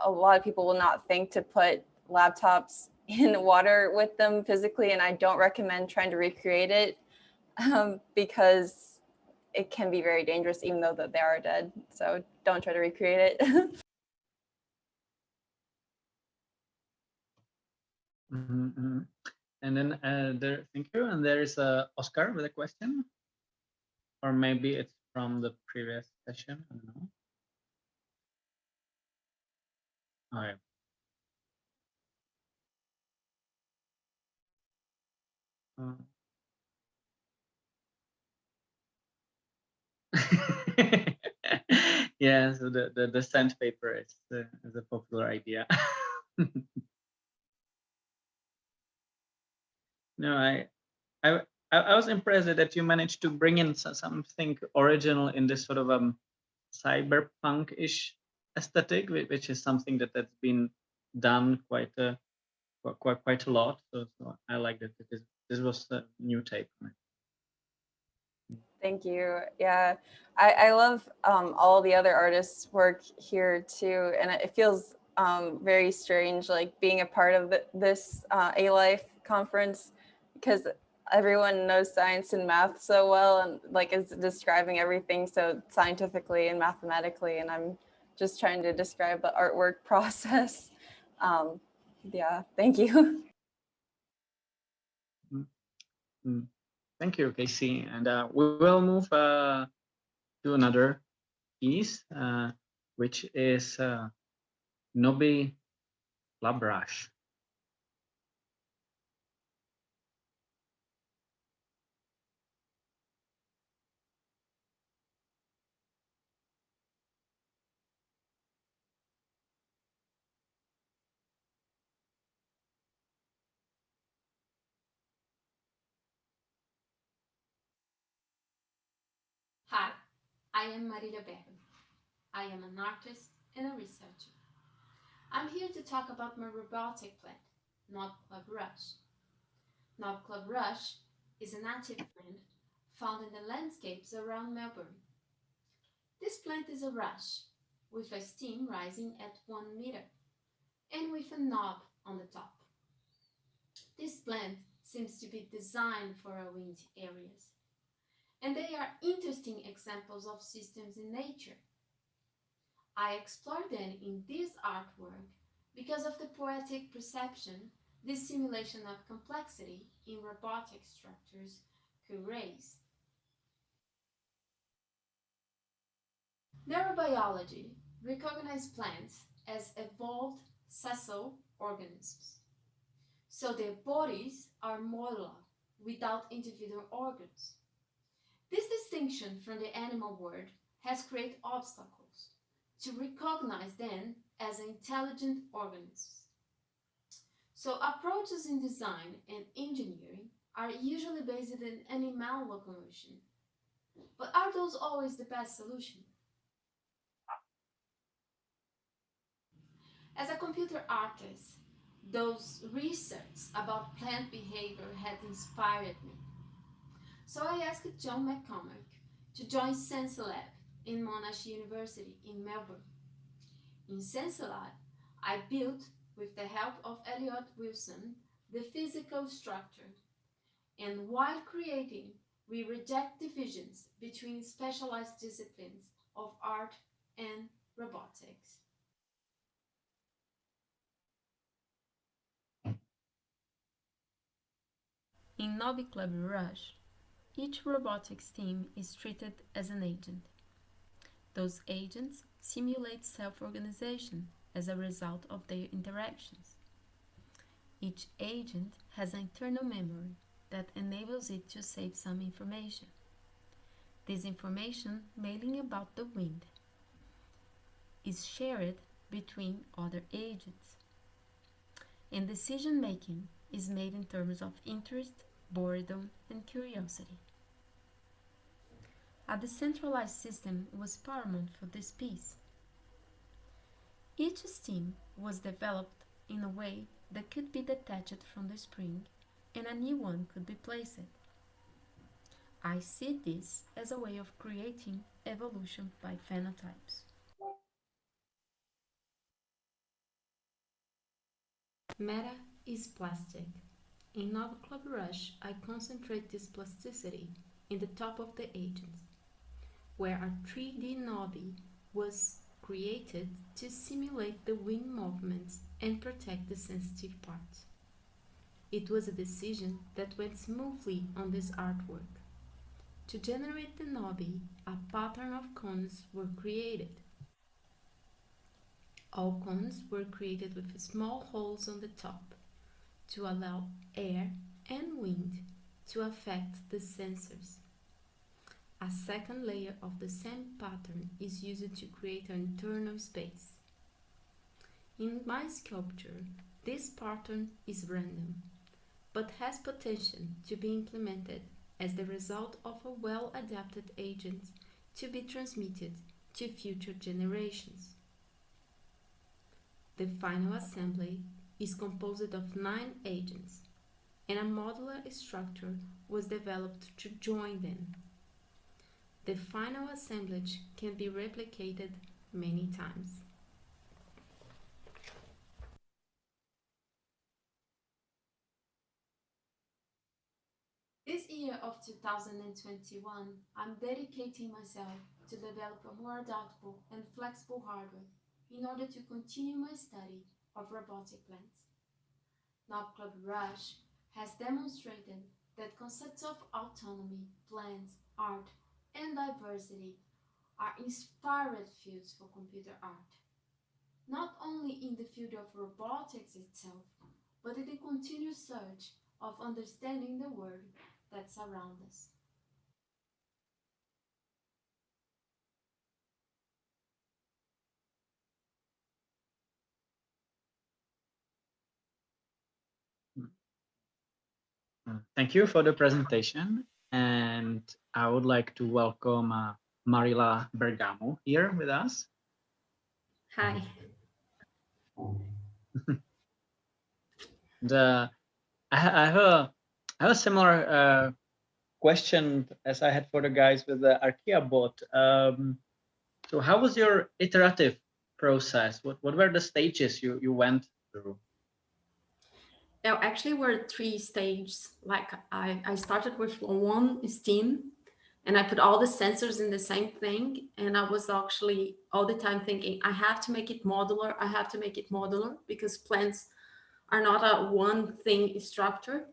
a lot of people will not think to put laptops in water with them physically. And I don't recommend trying to recreate it because it can be very dangerous even though that they are dead. So don't try to recreate it. And then thank you. And there is Oscar with a question, or maybe it's from the previous session. I don't know. All right. Yeah, so the sandpaper is a popular idea. No, I was impressed that you managed to bring in something original in this sort of cyberpunk-ish aesthetic, which is something that's been done quite a lot. So I like that. This was a new take on it. Thank you. Yeah, I love all the other artists' work here too, and it feels very strange, like being a part of this ALIFE conference, because everyone knows science and math so well, and like is describing everything so scientifically and mathematically, and I'm just trying to describe the artwork process. Yeah, thank you. Thank you, Casey. And we will move to another piece, which is Nobi Labrush. Hi, I am Marília Bergamo. I am an artist and a researcher. I'm here to talk about my robotic plant, Knob Club Rush. Knob Club Rush is a native plant found in the landscapes around Melbourne. This plant is a rush, with a stem rising at 1 meter, and with a knob on the top. This plant seems to be designed for our wind areas, and they are interesting examples of systems in nature. I explore them in this artwork because of the poetic perception this simulation of complexity in robotic structures could raise. Neurobiology recognizes plants as evolved sessile organisms, so their bodies are modular without individual organs. This distinction from the animal world has created obstacles to recognize them as intelligent organisms. So approaches in design and engineering are usually based in animal locomotion. But are those always the best solution? As a computer artist, those research about plant behavior had inspired me. So I asked John McCormack to join SenseLab in Monash University in Melbourne. In SenseLab, I built, with the help of Elliot Wilson, the physical structure. And while creating, we reject divisions between specialized disciplines of art and robotics. In Knob Club Rush, each robotics team is treated as an agent. Those agents simulate self-organization as a result of their interactions. Each agent has an internal memory that enables it to save some information. This information, mainly about the wind, is shared between other agents. And decision making is made in terms of interest, boredom, and curiosity. A decentralized system was paramount for this piece. Each steam was developed in a way that could be detached from the spring and a new one could be placed. I see this as a way of creating evolution by phenotypes. Meta is plastic. In Nova Club Rush, I concentrate this plasticity in the top of the agents, where a 3D knobby was created to simulate the wing movements and protect the sensitive parts. It was a decision that went smoothly on this artwork. To generate the knobby, a pattern of cones were created. All cones were created with small holes on the top to allow air and wind to affect the sensors. A second layer of the same pattern is used to create an internal space. In my sculpture, this pattern is random, but has potential to be implemented as the result of a well-adapted agent to be transmitted to future generations. The final assembly is composed of 9 agents, and a modular structure was developed to join them. The final assemblage can be replicated many times. This year of 2021, I'm dedicating myself to develop a more adaptable and flexible hardware in order to continue my study of robotic plants. Nova Club Rush has demonstrated that concepts of autonomy, plans, art, and diversity are inspired fields for computer art, not only in the field of robotics itself, but in the continuous search of understanding the world that surrounds us. Thank you for the presentation. And I would like to welcome Marila Bergamo here with us. Hi. I have a similar question as I had for the guys with the Archaea bot. So how was your iterative process? What were the stages you went through? There actually were 3 stages. Like I started with one steam and I put all the sensors in the same thing. And I was actually all the time thinking, I have to make it modular. I have to make it modular because plants are not a one thing structure.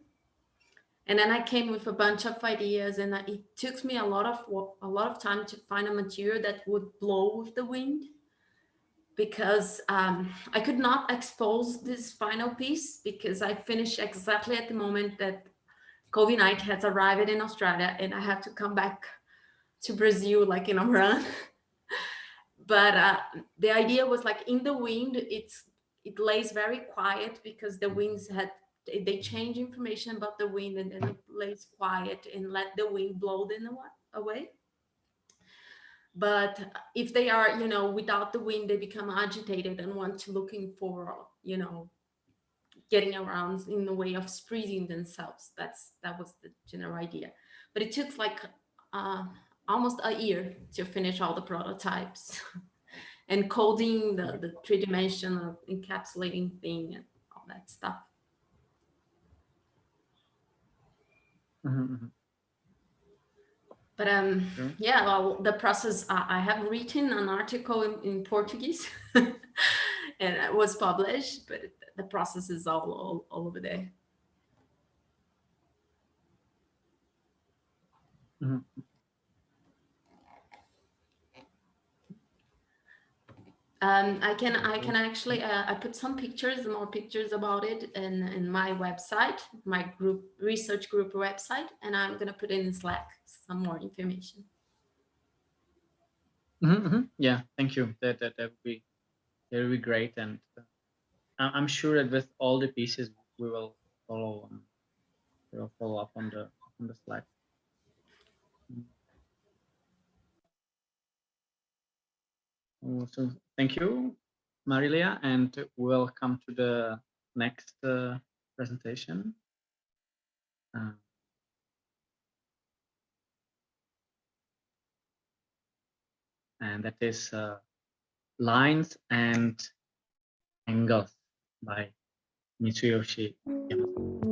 And then I came with a bunch of ideas, and it took me a lot of time to find a material that would blow with the wind, because I could not expose this final piece because I finished exactly at the moment that COVID-19 has arrived in Australia, and I have to come back to Brazil like in a run. But the idea was like in the wind, it lays very quiet because the winds they change information about the wind, and then it lays quiet and let the wind blow them away. But if they are, without the wind, they become agitated and want to looking for, getting around in the way of spreading themselves. That was the general idea. But it took like almost a year to finish all the prototypes and coding the 3-dimensional encapsulating thing and all that stuff. Mm-hmm. But yeah, well, the process, I have written an article in Portuguese and it was published, but the process is all over there. Mm-hmm. I can actually I put some pictures, more pictures about it in my website, my group research group website, and I'm gonna put in Slack some more information. Yeah, thank you. That would be great, and I'm sure that with all the pieces we will follow up on the Slack. So thank you, Marilia, and we'll come to the next presentation. And that is Lines and Angles by Mitsuyoshi Yamazaki.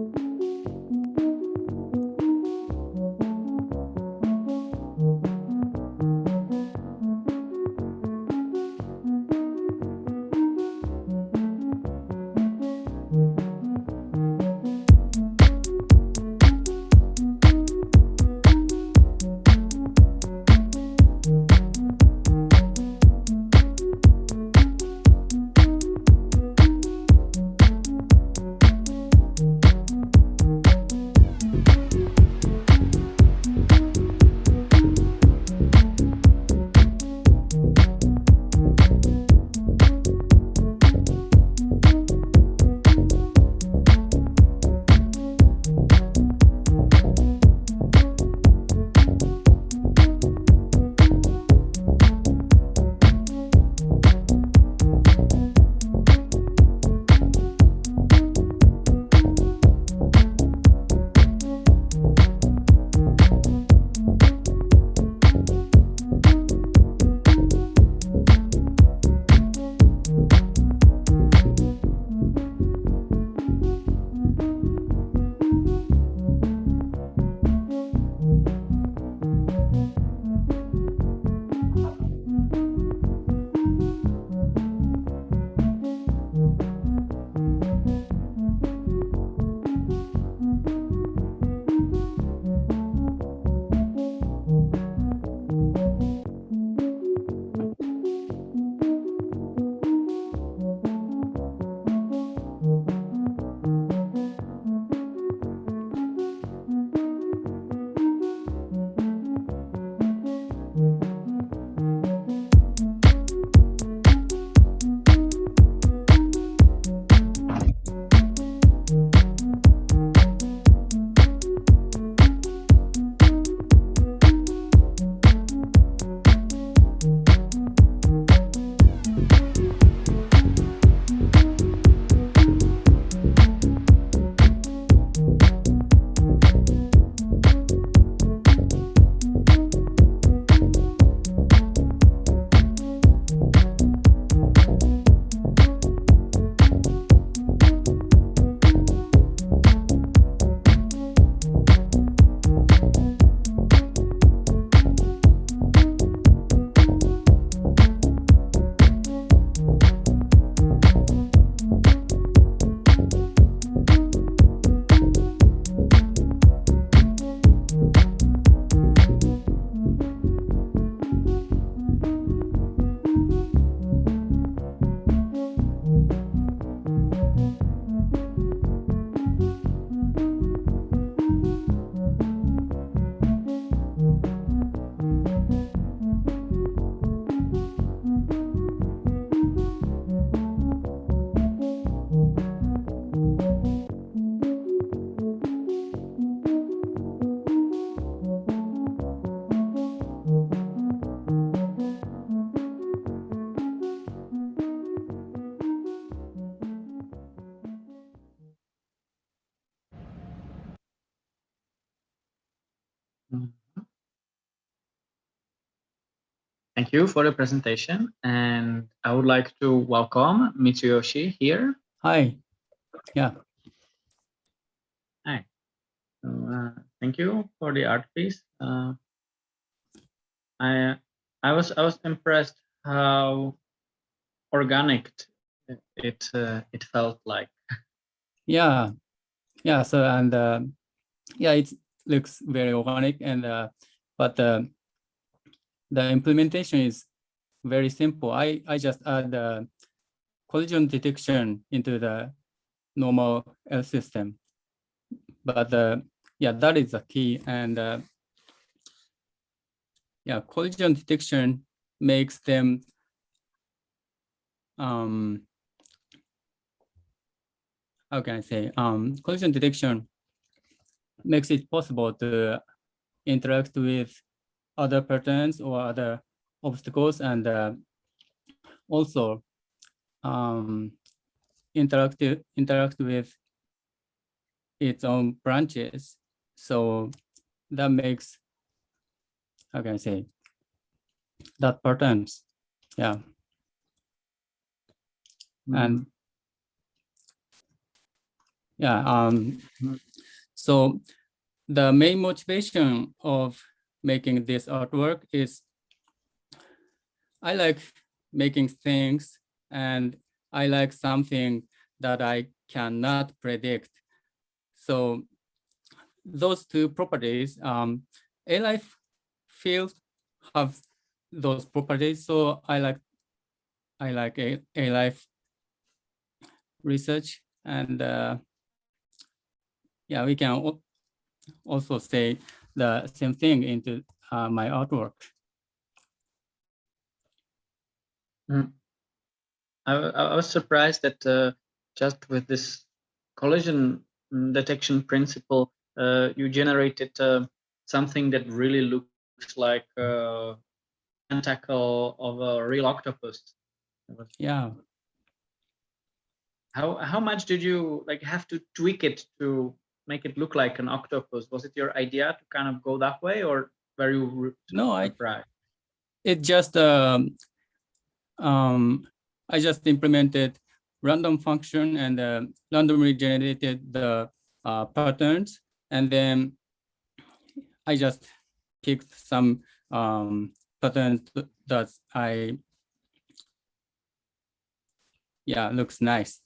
Thank you for the presentation, and I would like to welcome Mitsuyoshi here. Hi. Yeah. Hi. So, thank you for the art piece. I was impressed how organic it felt like. Yeah. Yeah. So and yeah, it looks very organic, and but the implementation is very simple. I just add the collision detection into the normal L system. But yeah, that is the key. And yeah, collision detection makes them how can I say, collision detection makes it possible to interact with other patterns or other obstacles, and also interact with its own branches. So that makes, how can I say, that patterns, yeah. And yeah, so the main motivation of making this artwork is I like making things, and I like something that I cannot predict. So those two properties, ALIFE field have those properties. So I like ALIFE research, and yeah, we can also say the same thing into my artwork. I was surprised that just with this collision detection principle, you generated something that really looks like a tentacle of a real octopus. Yeah. How much did you have to tweak it to make it look like an octopus? Was it your idea to kind of go that way, or were you surprised? It just I just implemented random function and randomly generated the patterns, and then I just picked some patterns that looks nice.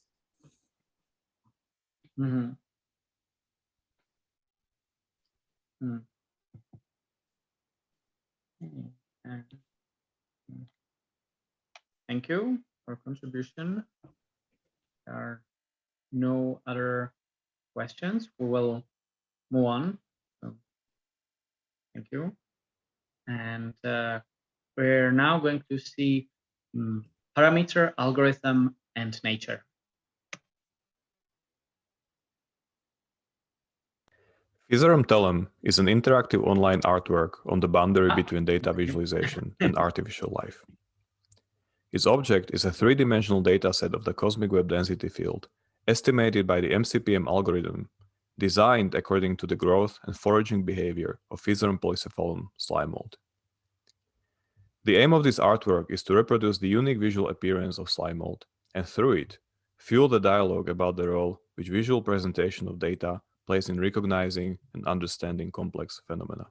Thank you for contribution. There are no other questions. We will move on. So, thank you. And we're now going to see parameter, algorithm, and nature. Fizerum Telem is an interactive online artwork on the boundary between data visualization and artificial life. Its object is a three-dimensional dataset of the cosmic web density field, estimated by the MCPM algorithm, designed according to the growth and foraging behavior of Fizerum polycephalum slime mold. The aim of this artwork is to reproduce the unique visual appearance of slime mold, and through it, fuel the dialogue about the role which visual presentation of data plays in recognizing and understanding complex phenomena.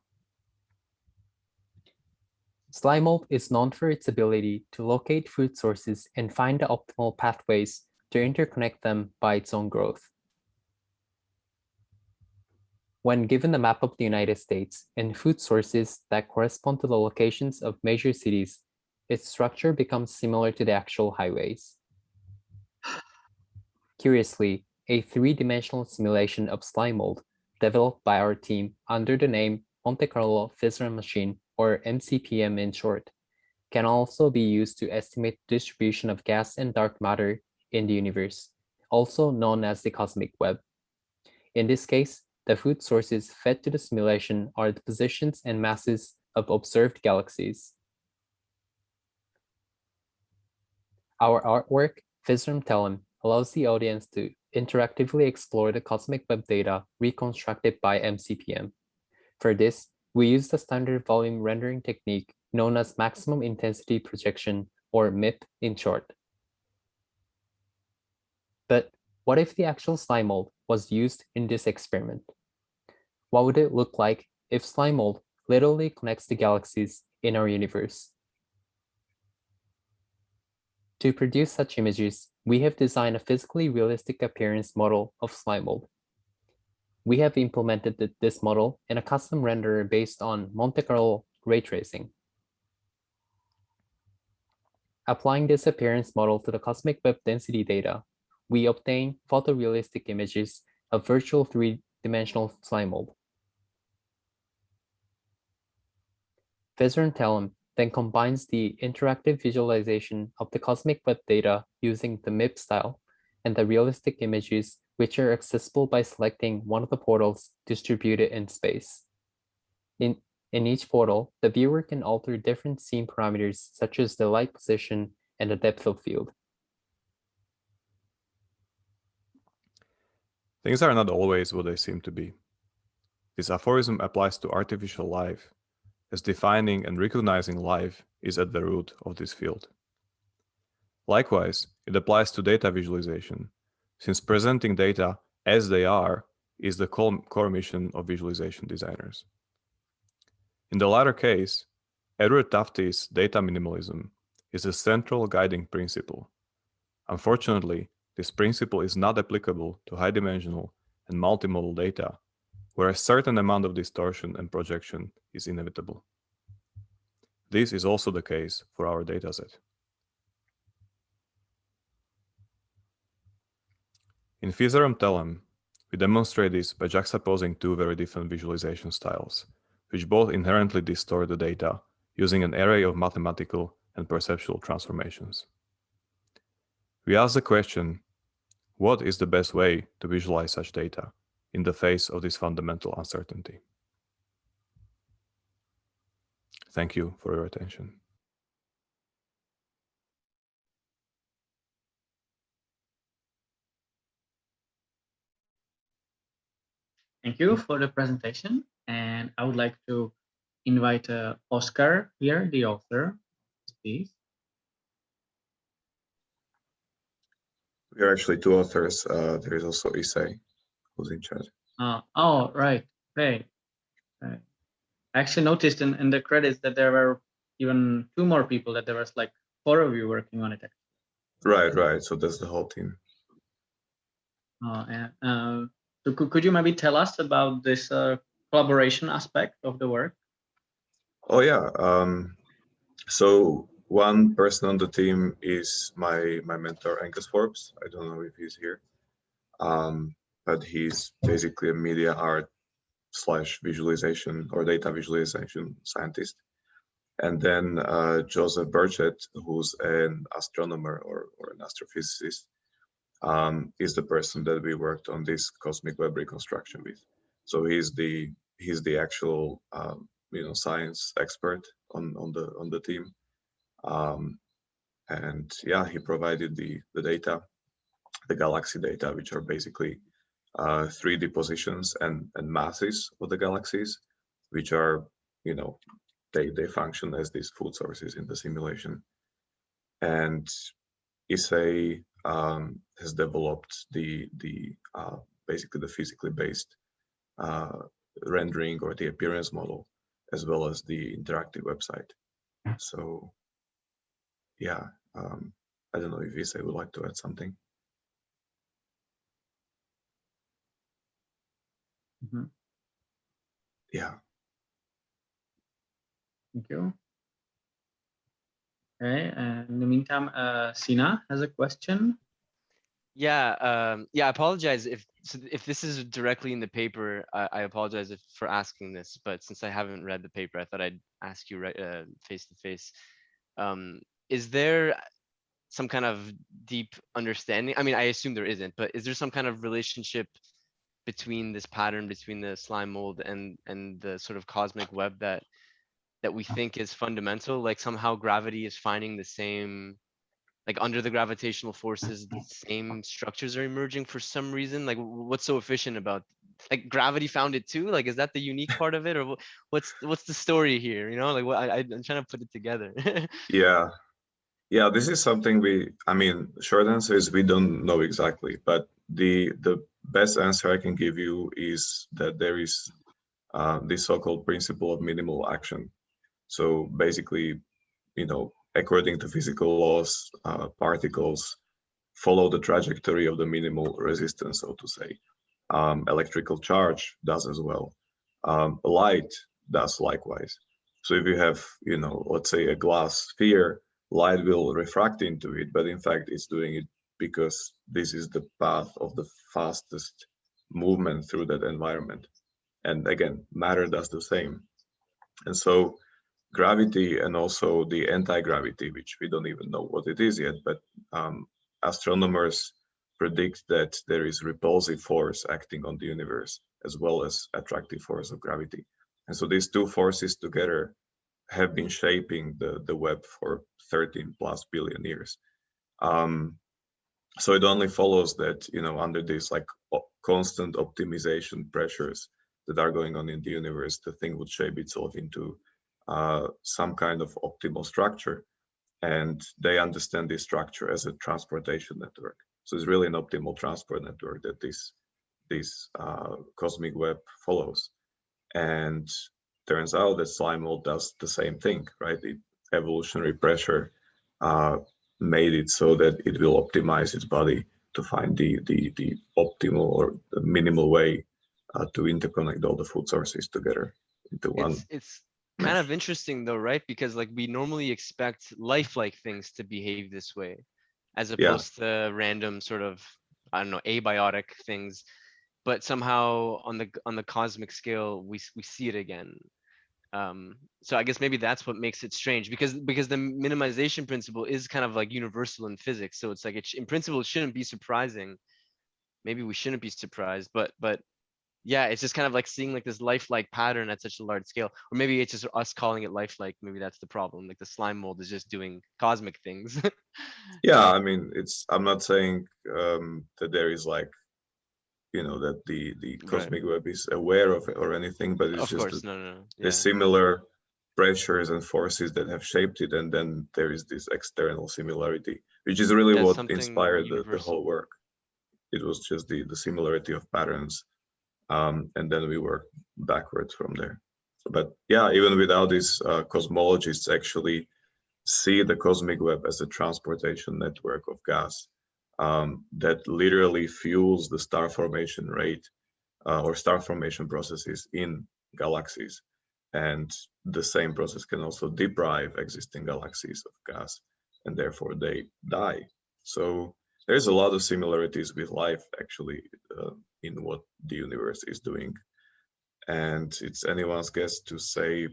Slime mold is known for its ability to locate food sources and find the optimal pathways to interconnect them by its own growth. When given the map of the United States and food sources that correspond to the locations of major cities, its structure becomes similar to the actual highways. Curiously, a three-dimensional simulation of slime mold developed by our team under the name Monte Carlo Fizerum machine, or MCPM in short, can also be used to estimate the distribution of gas and dark matter in the universe, also known as the cosmic web. In this case, the food sources fed to the simulation are the positions and masses of observed galaxies. Our artwork, Fizerum Telem, allows the audience to interactively explore the cosmic web data reconstructed by MCPM. For this, we use the standard volume rendering technique known as maximum intensity projection, or MIP in short. But what if the actual slime mold was used in this experiment? What would it look like if slime mold literally connects the galaxies in our universe? To produce such images, we have designed a physically realistic appearance model of slime mold. We have implemented this model in a custom renderer based on Monte Carlo ray tracing. Applying this appearance model to the cosmic web density data, we obtain photorealistic images of virtual three-dimensional slime mold. Visor and Telum then combines the interactive visualization of the cosmic web data using the MIP style and the realistic images, which are accessible by selecting one of the portals distributed in space. In each portal, the viewer can alter different scene parameters such as the light position and the depth of field. Things are not always what they seem to be. This aphorism applies to artificial life, as defining and recognizing life is at the root of this field. Likewise, it applies to data visualization, since presenting data as they are is the core mission of visualization designers. In the latter case, Edward Tufte's data minimalism is a central guiding principle. Unfortunately, this principle is not applicable to high-dimensional and multimodal data, where a certain amount of distortion and projection is inevitable. This is also the case for our dataset. In Visor and Telum, we demonstrate this by juxtaposing two very different visualization styles, which both inherently distort the data using an array of mathematical and perceptual transformations. We ask the question, what is the best way to visualize such data in the face of this fundamental uncertainty? Thank you for your attention. Thank you for the presentation. And I would like to invite Oscar here, the author, please. We are actually two authors. There is also Issei, who's in chat. Oh, right. Right. I actually noticed in the credits that there were even two more people, that there was like 4 of you working on it. Right. So that's the whole team. So could you maybe tell us about this collaboration aspect of the work? Oh yeah. So one person on the team is my mentor, Angus Forbes. I don't know if he's here, but he's basically a media art / visualization or data visualization scientist. And then Joseph Burchett, who's an astronomer or an astrophysicist, is the person that we worked on this cosmic web reconstruction with. So he's the actual science expert on the team, and yeah, he provided the data, the galaxy data, which are basically 3D positions and masses of the galaxies, which are they function as these food sources in the simulation. And Issei has developed the basically the physically based rendering or the appearance model, as well as the interactive website. So yeah, I don't know if Issei would like to add something. Mm-hmm. Yeah. Thank you. Okay, in the meantime, Sina has a question. Yeah, I apologize if this is directly in the paper. I apologize for asking this, but since I haven't read the paper, I thought I'd ask you right face to face. Is there some kind of deep understanding? I mean, I assume there isn't, but is there some kind of relationship between this pattern, between the slime mold and the sort of cosmic web that we think is fundamental? Like somehow gravity is finding the same, like under the gravitational forces, the same structures are emerging for some reason. Like what's so efficient about, like gravity found it too? Like, is that the unique part of it, or what's the story here? You know, like what I'm trying to put it together. Yeah, this is something I mean, short answer is we don't know exactly, but the best answer I can give you is that there is this so-called principle of minimal action. So basically, according to physical laws, particles follow the trajectory of the minimal resistance, so to say. Electrical charge does as well. Light does likewise. So if you have, let's say a glass sphere light will refract into it, but in fact it's doing it because this is the path of the fastest movement through that environment. And again, matter does the same. And so gravity and also the anti-gravity, which we don't even know what it is yet, but astronomers predict that there is repulsive force acting on the universe as well as attractive force of gravity. And so these two forces together have been shaping the web for 13 plus billion years. So it only follows that, you know, under these like constant optimization pressures that are going on in the universe, the thing would shape itself into some kind of optimal structure. And they understand this structure as a transportation network. So it's really an optimal transport network that this cosmic web follows. And turns out that slime mold does the same thing, right? The evolutionary pressure made it so that it will optimize its body to find the optimal or the minimal way to interconnect all the food sources together into one. It's kind of interesting though, right? Because like we normally expect lifelike things to behave this way, as opposed to random sort of, I don't know, abiotic things. But somehow on the cosmic scale, we see it again. So I guess maybe that's what makes it strange, because the minimization principle is kind of like universal in physics. So it's like in principle it shouldn't be surprising. Maybe we shouldn't be surprised, but yeah, it's just kind of like seeing like this lifelike pattern at such a large scale. Or maybe it's just us calling it lifelike. Maybe that's the problem. Like the slime mold is just doing cosmic things. Yeah, I mean, I'm not saying that there is like, you know, that the cosmic web is aware of it or anything, but it's of just course, the similar pressures and forces that have shaped it, and then there is this external similarity, which is really what inspired the whole work. It was just the similarity of patterns, and then we work backwards from there. But yeah, even without this, cosmologists actually see the cosmic web as a transportation network of gas that literally fuels the star formation rate or star formation processes in galaxies. And the same process can also deprive existing galaxies of gas, and therefore they die. So there's a lot of similarities with life actually in what the universe is doing. And it's anyone's guess to say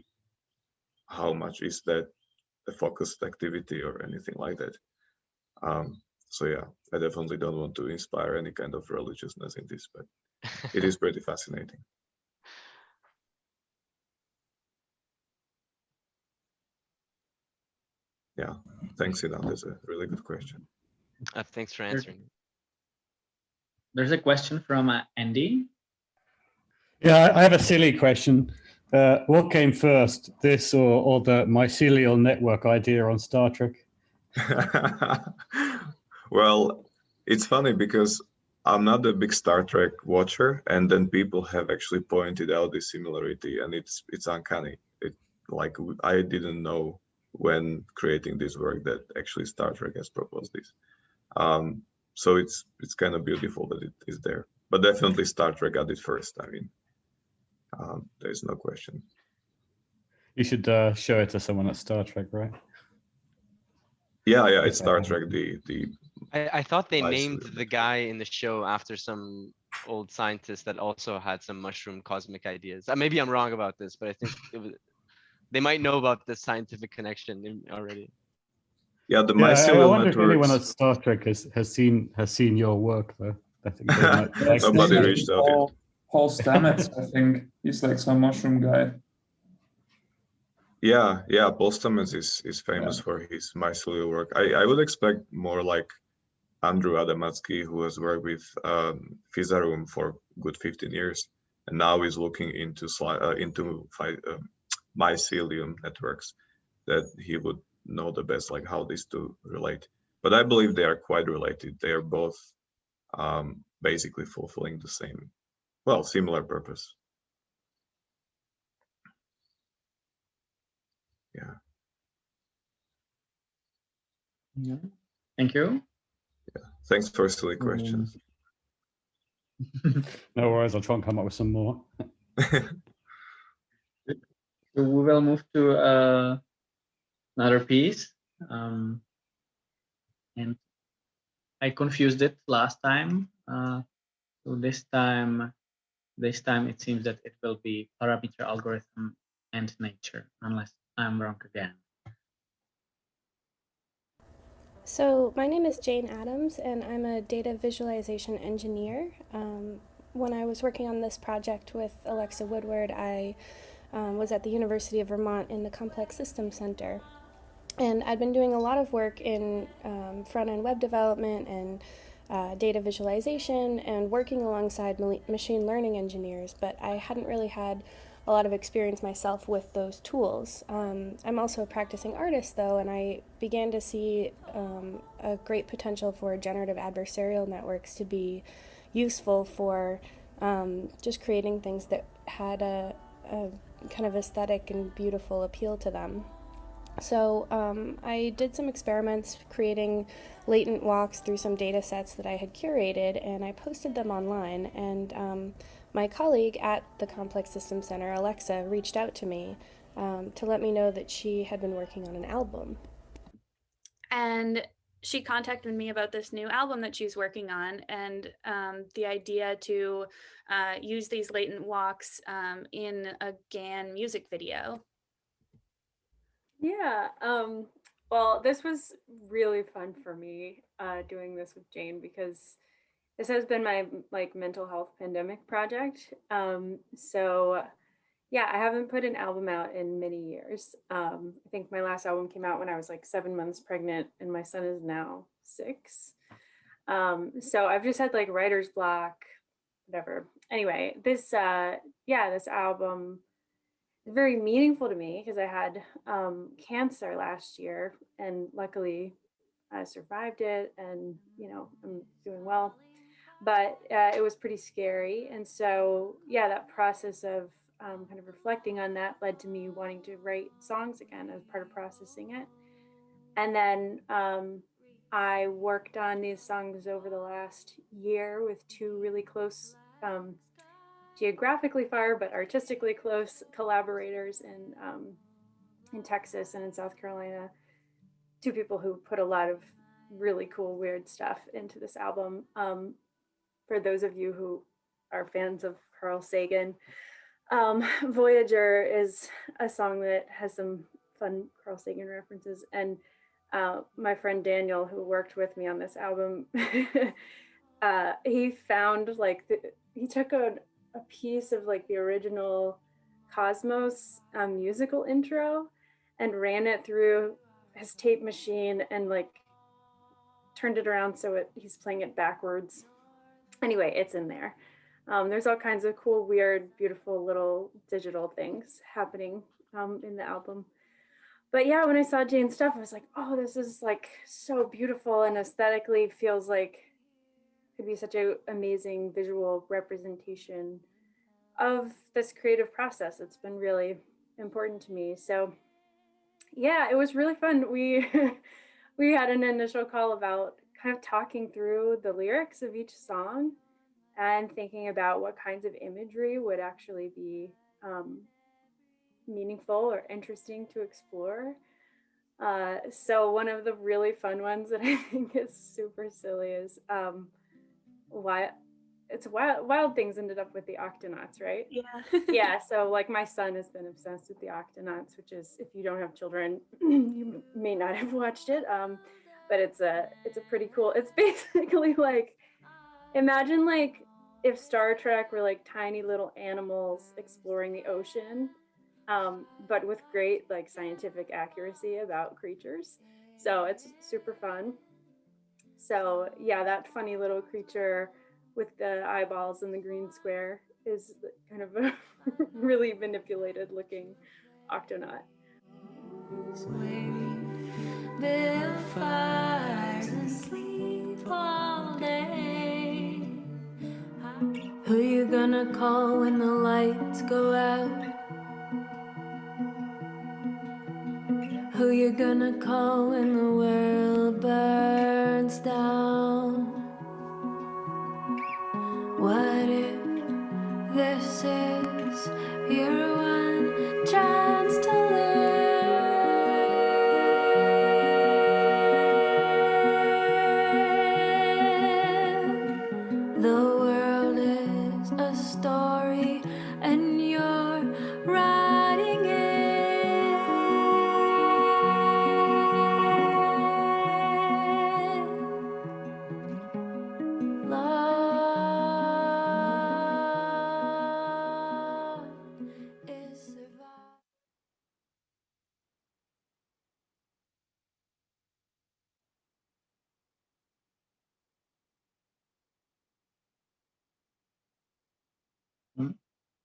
how much is that a focused activity or anything like that. So yeah, I definitely don't want to inspire any kind of religiousness in this, but it is pretty fascinating. Yeah, thanks, Idan. That's a really good question. Thanks for answering. There's a question from Andy. Yeah, I have a silly question. What came first, this or the mycelial network idea on Star Trek? Well, it's funny because I'm not a big Star Trek watcher, and then people have actually pointed out this similarity, and it's uncanny. Like I didn't know when creating this work that actually Star Trek has proposed this. So it's kind of beautiful that it is there. But definitely Star Trek got it first. I mean, there's no question. You should show it to someone at Star Trek, right? Yeah, it's Star Trek. I thought they named the guy in the show after some old scientist that also had some mushroom cosmic ideas. Maybe I'm wrong about this, but I think they might know about the scientific connection already. Yeah, the mycelial I wonder if anyone at Star Trek has seen your work though. I think they might like nobody reached out yet. Paul Stamets, I think he's like some mushroom guy. Yeah, Paul Stamets is famous for his mycelial work. I would expect more like Andrew Adamatsky, who has worked with Physarum for good 15 years, and now is looking into mycelium networks, that he would know the best, like how these two relate. But I believe they are quite related. They are both basically fulfilling the same, well, similar purpose. Yeah. Thank you. Yeah. Thanks for silly questions. No worries, I'll try and come up with some more. So we will move to another piece. And I confused it last time. So this time it seems that it will be parameter algorithm and nature, unless I'm wrong again. So my name is Jane Adams, and I'm a data visualization engineer. When I was working on this project with Alexa Woodward, I was at the University of Vermont in the Complex Systems Center. And I'd been doing a lot of work in front-end web development and data visualization and working alongside machine learning engineers, but I hadn't really had a lot of experience myself with those tools. I'm also a practicing artist though, and I began to see a great potential for generative adversarial networks to be useful for just creating things that had a kind of aesthetic and beautiful appeal to them. So I did some experiments creating latent walks through some data sets that I had curated, and I posted them online. And my colleague at the Complex Systems Center, Alexa, reached out to me to let me know that she had been working on an album. And she contacted me about this new album that she's working on, and the idea to use these latent walks in a GAN music video. Yeah, well, this was really fun for me doing this with Jane, because this has been my mental health pandemic project. So yeah, I haven't put an album out in many years. I think my last album came out when I was like 7 months pregnant, and my son is now 6. So I've just had like writer's block, whatever. Anyway, this album very meaningful to me because I had cancer last year, and luckily I survived it, and I'm doing well, but it was pretty scary. And so yeah, that process of kind of reflecting on that led to me wanting to write songs again as part of processing it. And then I worked on these songs over the last year with 2 really close geographically far but artistically close collaborators in Texas and in South Carolina. 2 people who put a lot of really cool, weird stuff into this album. For those of you who are fans of Carl Sagan, Voyager is a song that has some fun Carl Sagan references. And my friend Daniel, who worked with me on this album, he found he took a piece of like the original Cosmos musical intro and ran it through his tape machine and like turned it around so he's playing it backwards. Anyway, it's in there. There's all kinds of cool, weird, beautiful little digital things happening in the album. But yeah, when I saw Jane's stuff, I was like, oh, this is like so beautiful and aesthetically feels like could be such an amazing visual representation of this creative process. It's been really important to me. So yeah, it was really fun. We we had an initial call about kind of talking through the lyrics of each song and thinking about what kinds of imagery would actually be meaningful or interesting to explore. So one of the really fun ones that I think is super silly is Wild Things ended up with the Octonauts, right? Yeah. Yeah, so like my son has been obsessed with the Octonauts, which is, if you don't have children, you may not have watched it, but it's a pretty cool, it's basically like, imagine like if Star Trek were like tiny little animals exploring the ocean, but with great like scientific accuracy about creatures. So it's super fun. So yeah, that funny little creature with the eyeballs and the green square is kind of a really manipulated looking Octonaut. Build fires and sleep all day. Who you gonna call when the lights go out? Who you gonna call when the world burns down? What if this is your one chance to live?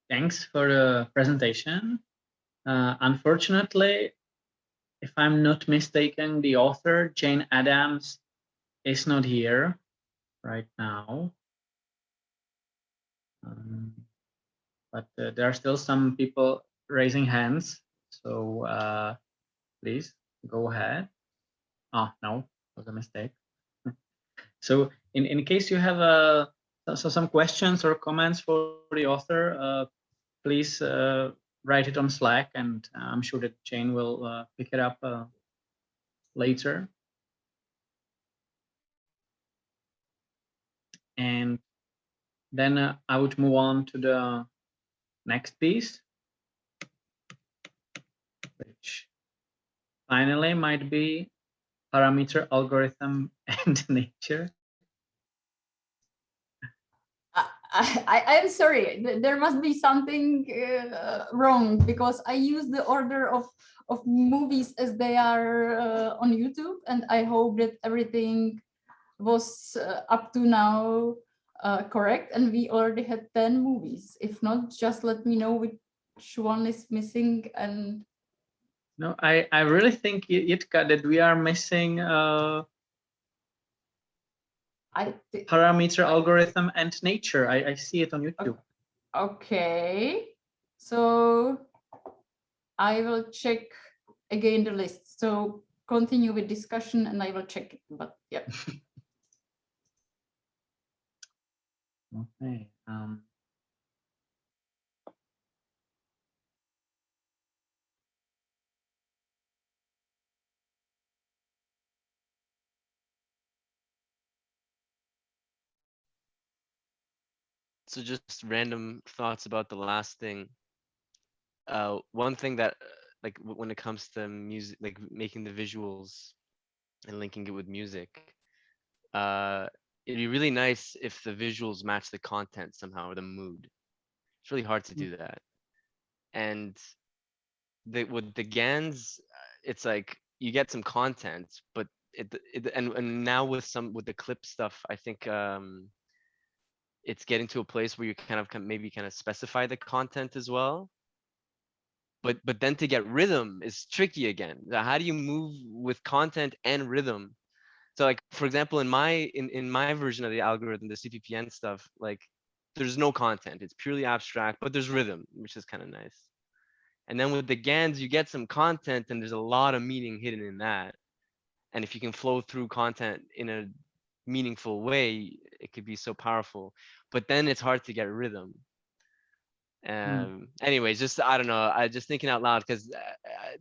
Thanks for the presentation. Unfortunately, if I'm not mistaken, the author, Jane Addams, is not here right now. But there are still some people raising hands. So please go ahead. Oh, no, it was a mistake. So in case you have some questions or comments for the author, please write it on Slack, and I'm sure that Jane will pick it up later. And then I would move on to the next piece, which finally might be parameter algorithm and nature. I'm sorry, there must be something wrong, because I use the order of movies as they are on YouTube, and I hope that everything was up to now correct, and we already had 10 movies. If not, just let me know which one is missing. And no, I really think, Jitka, that we are missing parameter algorithm and nature. I see it on YouTube. Okay, so I will check again the list. So continue with discussion and I will check it, but yeah. Okay. So just random thoughts about the last thing. One thing that like when it comes to music, like making the visuals and linking it with music, it'd be really nice if the visuals match the content somehow or the mood. It's really hard to do that. And with the GANs, it's like you get some content, but and now with the clip stuff, I think it's getting to a place where you maybe kind of specify the content as well. But then to get rhythm is tricky again. How do you move with content and rhythm? So like, for example, in my version of the algorithm, the CPPN stuff, like there's no content. It's purely abstract, but there's rhythm, which is kind of nice. And then with the GANs, you get some content and there's a lot of meaning hidden in that. And if you can flow through content in a meaningful way, it could be so powerful. But then it's hard to get rhythm. Anyways, just I don't know. I just thinking out loud, because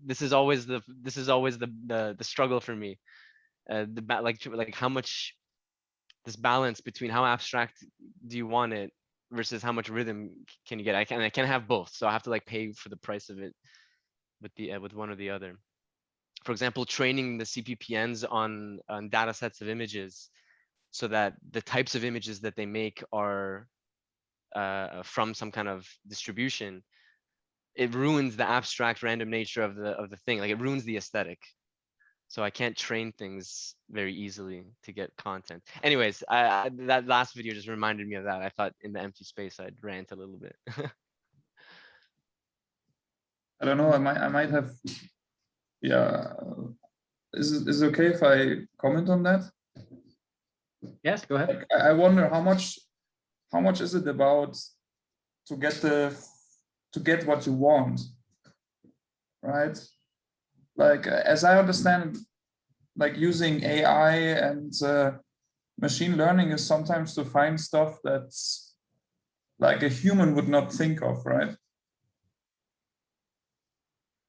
this is always the struggle for me. Like how much this balance between how abstract do you want it versus how much rhythm can you get. I can't have both, so I have to like pay for the price of it with one or the other. For example, training the CPPNs on data sets of images so that the types of images that they make are from some kind of distribution. It ruins the abstract random nature of the thing. Like it ruins the aesthetic. So I can't train things very easily to get content. Anyways, that last video just reminded me of that. I thought in the empty space I'd rant a little bit. I don't know. I might have. Yeah. Is it okay if I comment on that? Yes, go ahead. Like, I wonder how much is it about to get what you want, right? Like as I understand, like using AI and machine learning is sometimes to find stuff that's like a human would not think of, right?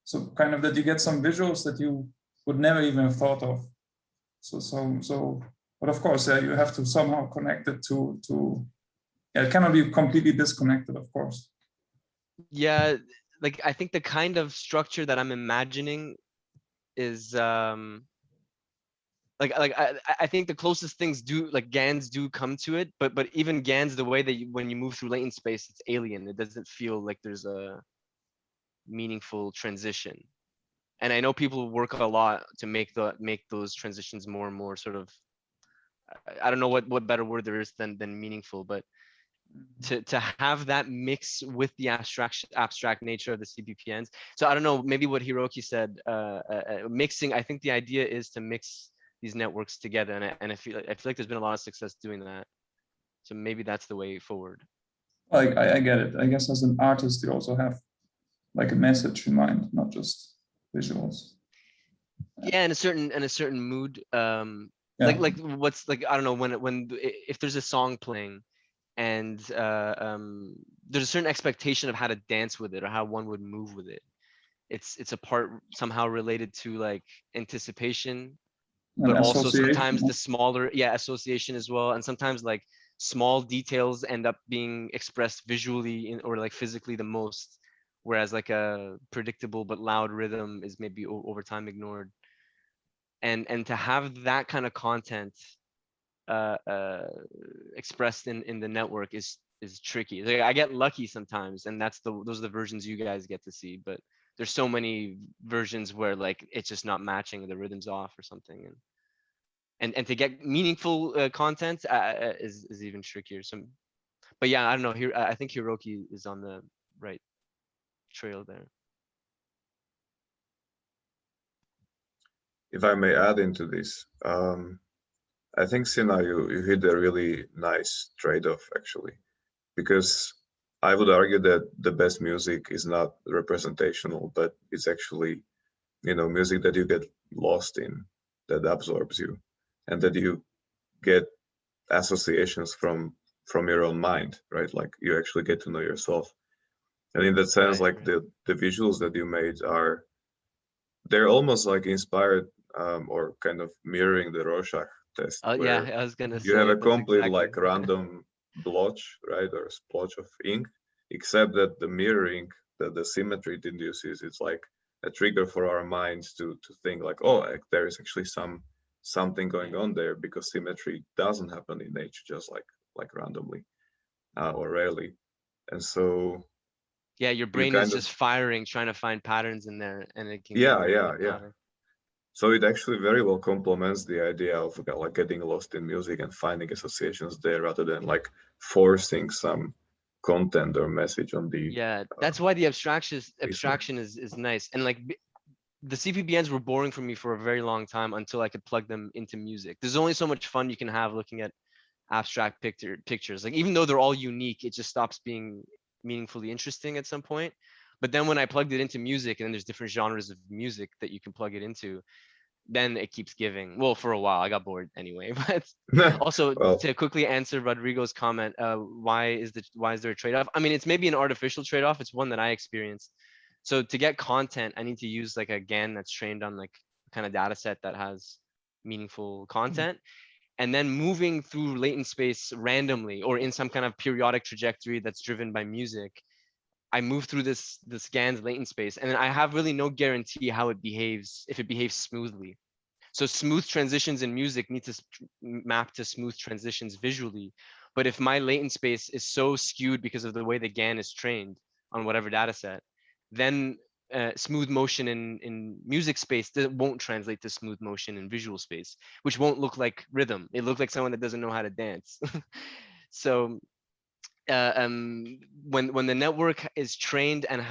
So kind of that you get some visuals that you would never even have thought of. So, but of course, you have to somehow connect it to yeah, it cannot be completely disconnected, of course. Yeah, like I think the kind of structure that I'm imagining is I think the closest things do, like GANs do come to it, but even GANs, the way that when you move through latent space, it's alien. It doesn't feel like there's a meaningful transition. And I know people work a lot to make those transitions more and more sort of, I don't know what better word there is than meaningful, but to have that mix with the abstract nature of the CPPNs. So I don't know, maybe what Hiroki said, mixing. I think the idea is to mix these networks together, and I feel like there's been a lot of success doing that. So maybe that's the way forward. I get it. I guess as an artist, you also have like a message in mind, not just visuals. Yeah, and a certain mood. Like what's like, I don't know, when if there's a song playing and there's a certain expectation of how to dance with it or how one would move with it. It's a part somehow related to like anticipation, but also sometimes the smaller, association as well. And sometimes like small details end up being expressed visually or like physically the most, whereas like a predictable but loud rhythm is maybe over time ignored. And to have that kind of content expressed in the network is tricky. Like, I get lucky sometimes, and those are the versions you guys get to see. But there's so many versions where like it's just not matching, the rhythm's off or something, and to get meaningful content is even trickier. So, but yeah, I don't know. Here, I think Hiroki is on the right trail there. If I may add into this, I think, Sina, you hit a really nice trade-off, actually, because I would argue that the best music is not representational, but it's actually, music that you get lost in, that absorbs you, and that you get associations from your own mind, right? Like you actually get to know yourself. And in that sense, like the visuals that you made they're almost like inspired or kind of mirroring the Rorschach test. Yeah, I was gonna say you have a complete like random blotch, right, or splotch of ink, except that the mirroring, that the symmetry it induces, it's like a trigger for our minds to think like, oh, like, there is actually something going on there, because symmetry doesn't happen in nature just like randomly or rarely. And so yeah, your brain is just firing, trying to find patterns in there, and it can yeah. So it actually very well complements the idea of like getting lost in music and finding associations there, rather than like forcing some content or message on the. Yeah, that's why the abstraction is nice. And like the CPBNs were boring for me for a very long time until I could plug them into music. There's only so much fun you can have looking at abstract pictures. Like, even though they're all unique, it just stops being meaningfully interesting at some point. But then when I plugged it into music, and then there's different genres of music that you can plug it into, then it keeps giving. Well, for a while I got bored anyway. But also, to quickly answer Rodrigo's comment, why is there a trade-off? I mean, it's maybe an artificial trade-off. It's one that I experienced. So to get content, I need to use like a GAN that's trained on like kind of data set that has meaningful content. And then moving through latent space randomly or in some kind of periodic trajectory that's driven by music, I move through this GAN's latent space, and then I have really no guarantee how it behaves, if it behaves smoothly. So smooth transitions in music need to map to smooth transitions visually. But if my latent space is so skewed because of the way the GAN is trained on whatever data set, then smooth motion in music space won't translate to smooth motion in visual space, which won't look like rhythm. It looks like someone that doesn't know how to dance. So when the network is trained and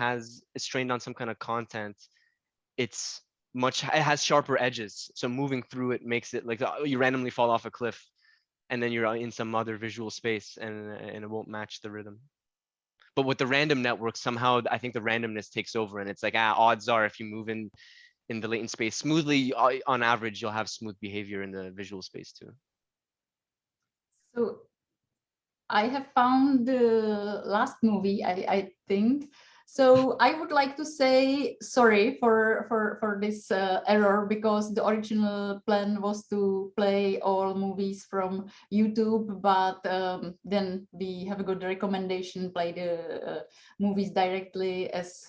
is trained on some kind of content, it has sharper edges. So moving through it makes it like you randomly fall off a cliff, and then you're in some other visual space, and it won't match the rhythm. But with the random network, somehow I think the randomness takes over, and it's like, odds are if you move in the latent space smoothly, on average, you'll have smooth behavior in the visual space too. So I have found the last movie, I think. So I would like to say sorry for this error, because the original plan was to play all movies from YouTube, but then we have got the recommendation, play the movies directly as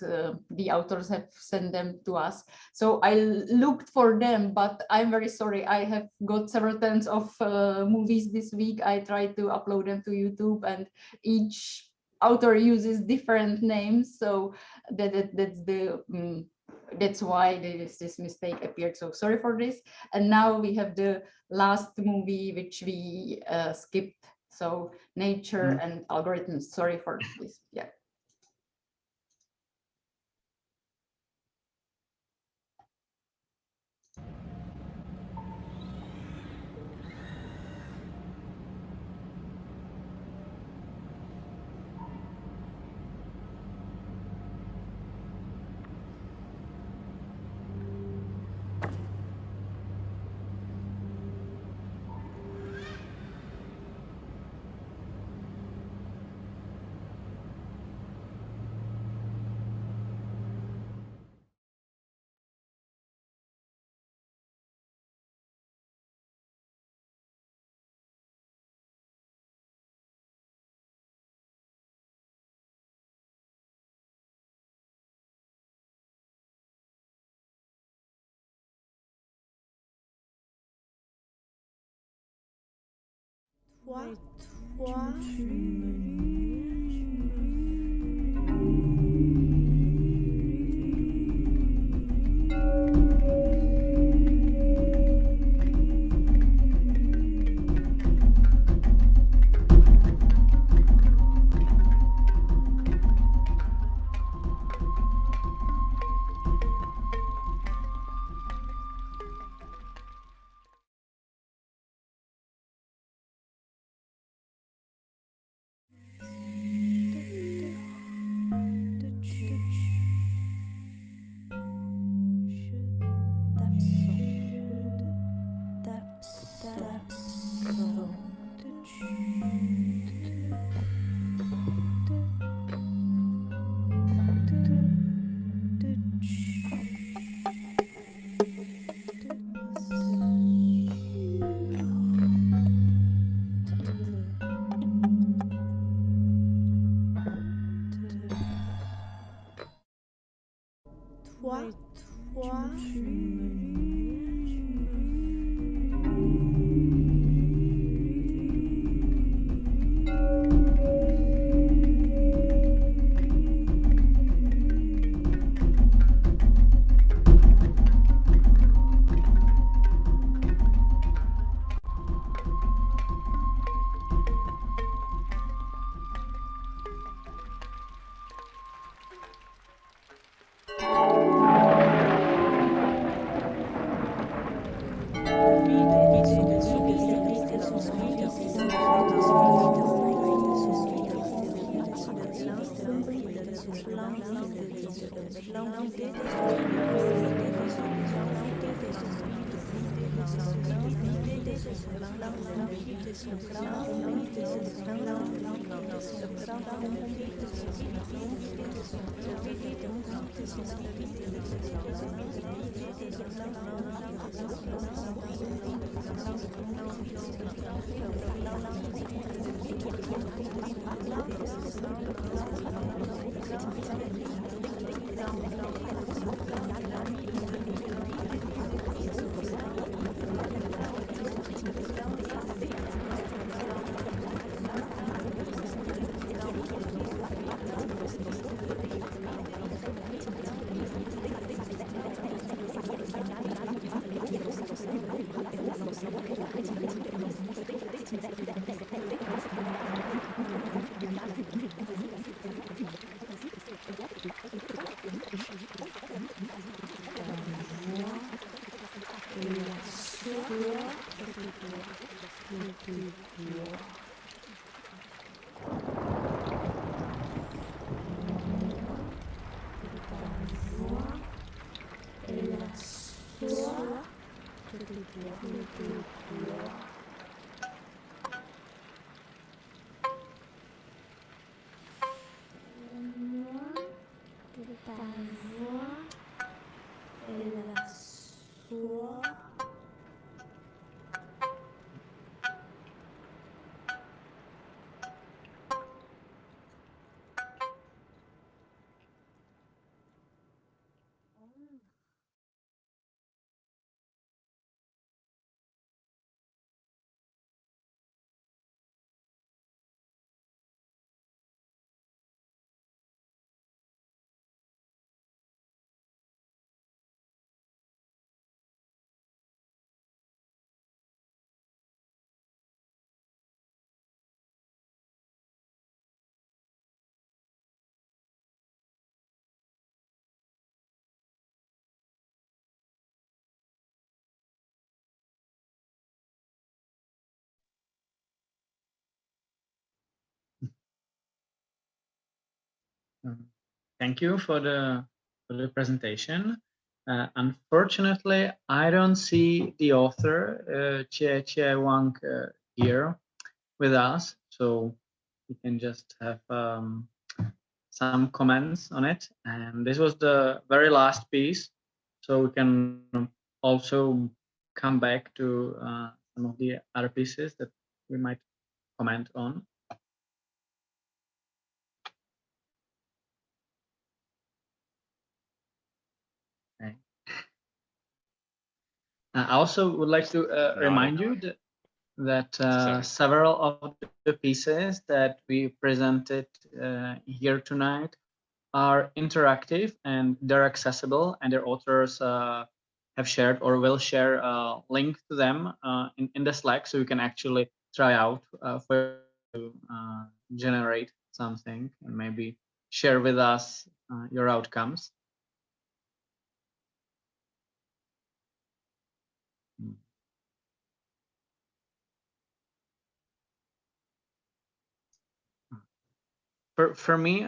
the authors have sent them to us. So I looked for them, but I'm very sorry. I have got several tens of movies this week. I tried to upload them to YouTube, and each author uses different names, so that's why this mistake appeared. So sorry for this. And now we have the last movie which we skipped. So nature and algorithms. Sorry for this. Yeah. Toi, tu me Thank you for the presentation. Unfortunately, I don't see the author, Chie Wang, here with us, so we can just have some comments on it. And this was the very last piece, so we can also come back to some of the other pieces that we might comment on. Okay. I also would like to remind you that several of the pieces that we presented here tonight are interactive and they're accessible, and their authors have shared or will share a link to them in the Slack, so you can actually try out for to generate something and maybe share with us your outcomes. For me,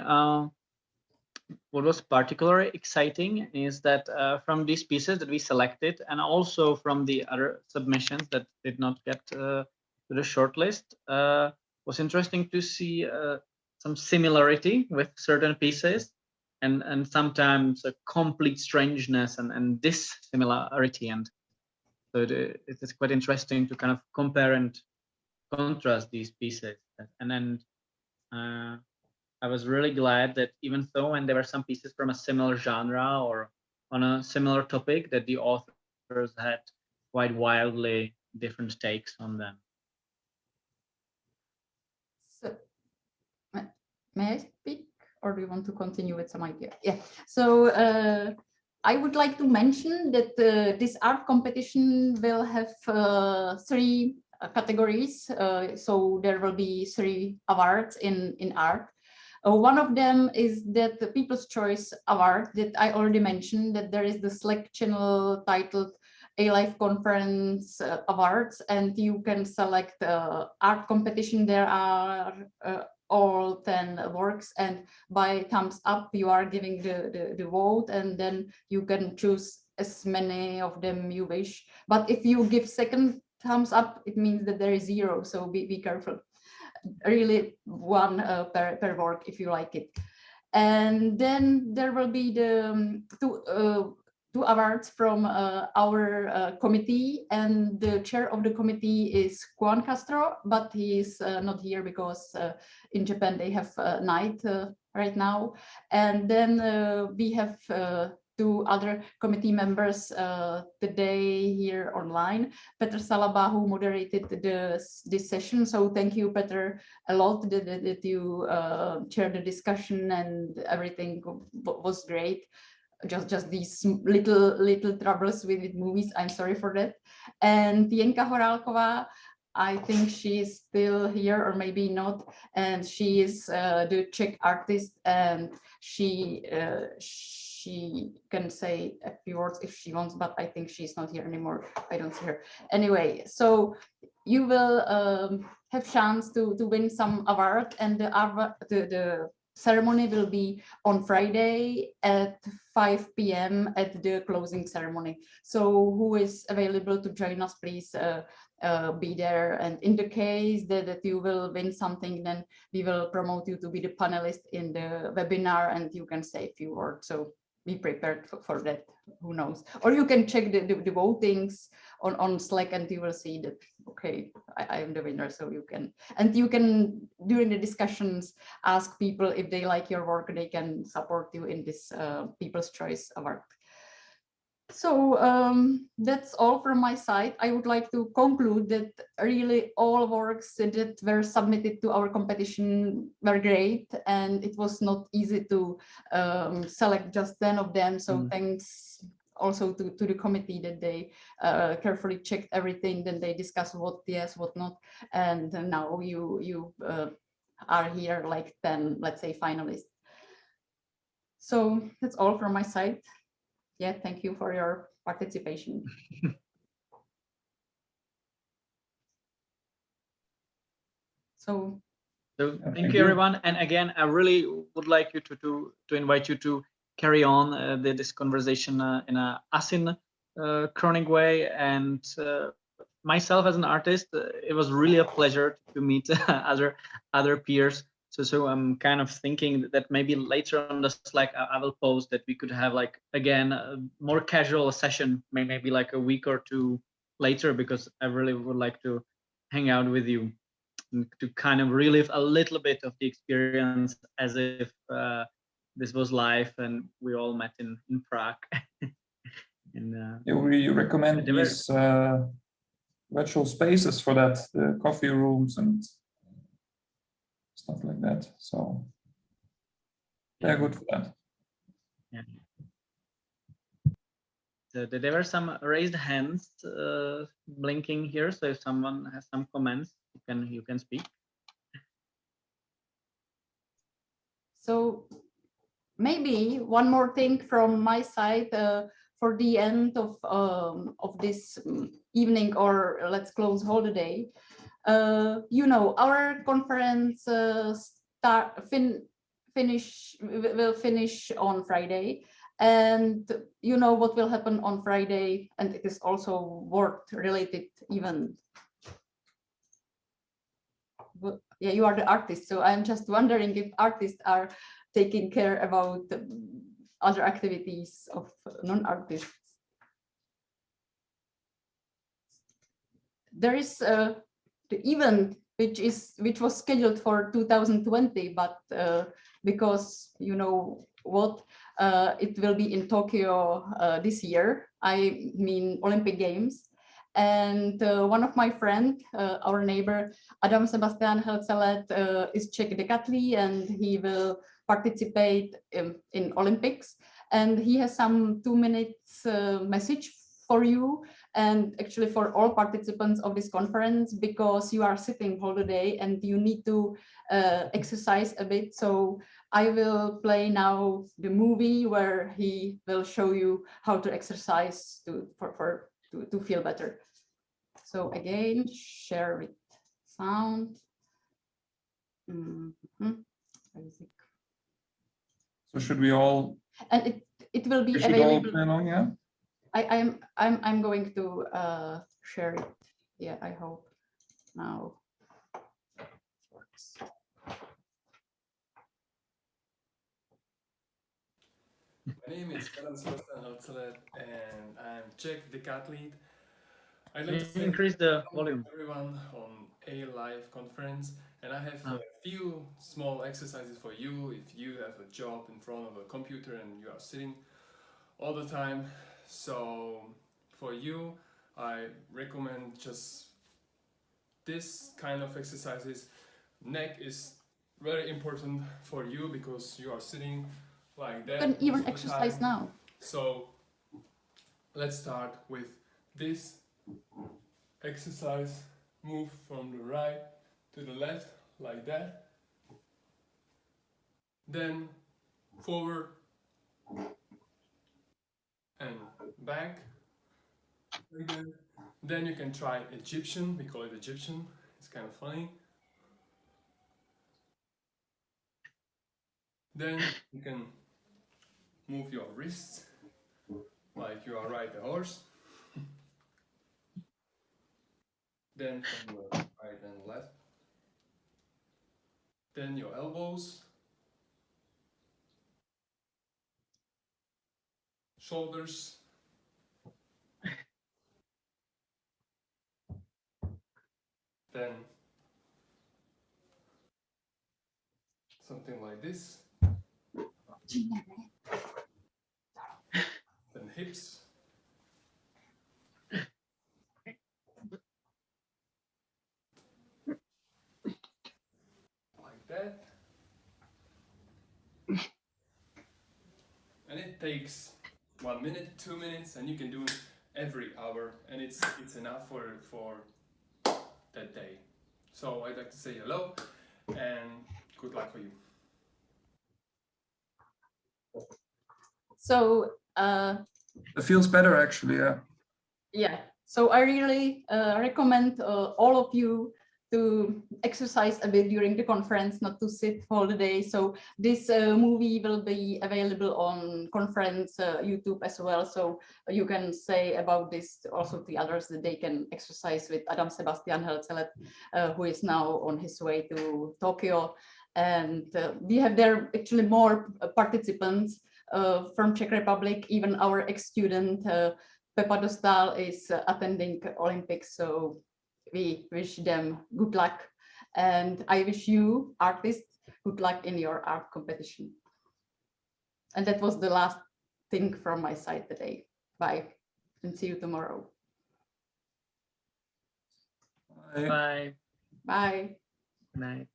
what was particularly exciting is that from these pieces that we selected, and also from the other submissions that did not get to the shortlist, was interesting to see some similarity with certain pieces, and sometimes a complete strangeness and dissimilarity. And so it is quite interesting to kind of compare and contrast these pieces. And then I was really glad that even though when there were some pieces from a similar genre or on a similar topic, that the authors had quite wildly different takes on them. So, may I speak, or do you want to continue with some idea? Yeah. So I would like to mention that this art competition will have 3 categories. So there will be 3 awards in art. One of them is that the People's Choice Award that I already mentioned, that there is the Slack channel titled ALIFE Conference Awards, and you can select art competition. There are all 10 works, and by thumbs up you are giving the vote, and then you can choose as many of them you wish. But if you give second thumbs up, it means that there is 0, so be careful. Really 1 per work if you like it. And then there will be the 2 awards from our committee, and the chair of the committee is Juan Castro, but he is not here because in Japan they have night right now. And then we have 2 other committee members today here online. Petr Salaba, who moderated this session. So thank you, Petr, a lot that you chaired the discussion, and everything was great. Just these little troubles with movies. I'm sorry for that. And Tienka Horálková, I think she is still here or maybe not, and she is the Czech artist, and she can say a few words if she wants, but I think she's not here anymore. I don't see her. Anyway, so you will have chance to win some award, and the ceremony will be on Friday at 5 p.m. at the closing ceremony. So who is available to join us, please be there. And in the case that you will win something, then we will promote you to be the panelist in the webinar, and you can say a few words. So be prepared for that. Who knows? Or you can check the votings on Slack, and you will see that, okay, I am the winner. So you can, and you can, during the discussions, ask people if they like your work, they can support you in this People's Choice Award. So that's all from my side. I would like to conclude that really all works that were submitted to our competition were great, and it was not easy to select just 10 of them. So thanks also to the committee that they carefully checked everything, then they discussed what yes, what not, and now you are here like 10, let's say, finalists. So that's all from my side. Yeah, thank you for your participation. So So thank you, everyone. And again, I really would like you to invite you to carry on this conversation in a asynchronic way. And myself as an artist, it was really a pleasure to meet other peers. So I'm kind of thinking that maybe later on the Slack I will post that we could have like again a more casual session, maybe like a week or two later, because I really would like to hang out with you to kind of relive a little bit of the experience as if this was live and we all met in Prague. And yeah, we recommend these virtual spaces for that, the coffee rooms and stuff like that. So they're good for that. Yeah. So there were some raised hands blinking here. So if someone has some comments, you can speak. So maybe one more thing from my side for the end of this evening, or let's close holiday. You know, our conference will finish on Friday, and you know what will happen on Friday, and it is also work-related event. Yeah, you are the artist, so I'm just wondering if artists are taking care about other activities of non-artists. There is the event which was scheduled for 2020, but because you know what, it will be in Tokyo this year. I mean Olympic Games. And one of my friends, our neighbor, Adam Sebastian Helcelet, is Czech decathlete, and he will participate in Olympics. And he has some 2 minutes message for you, and actually for all participants of this conference, because you are sitting whole day and you need to exercise a bit. So I will play now the movie where he will show you how to exercise to feel better. So again, share with sound. So should we all? And it will be available. Along, yeah? I'm going to share it. Yeah, I hope now it works. My name is Adam Sebastian Helcelet, and I'm Czech decathlete. I'd like to say increase the volume. Everyone on ALIFE conference, and I have a few small exercises for you if you have a job in front of a computer and you are sitting all the time. So for you, I recommend just this kind of exercises. Neck is very important for you because you are sitting like that. You can even exercise now. So let's start with this exercise. Move from the right to the left like that. Then forward and back. Again. Then you can try Egyptian. We call it Egyptian. It's kind of funny. Then you can move your wrists like you are riding a horse. Then from the right and left. Then your elbows, shoulders, then something like this, then hips, like that, and it takes 1 minute, 2 minutes, and you can do it every hour, and it's enough for that day. So I'd like to say hello and good luck for you. So it feels better actually, yeah. Yeah. So I really recommend all of you to exercise a bit during the conference, not to sit all the day. So this movie will be available on conference YouTube as well. So you can say about this also to others that they can exercise with Adam Sebastian Helcelet, who is now on his way to Tokyo. And we have there actually more participants from Czech Republic. Even our ex-student Pepa Dostal is attending Olympics. So we wish them good luck. And I wish you, artists, good luck in your art competition. And that was the last thing from my side today. Bye, and see you tomorrow. Bye. Bye. Good night.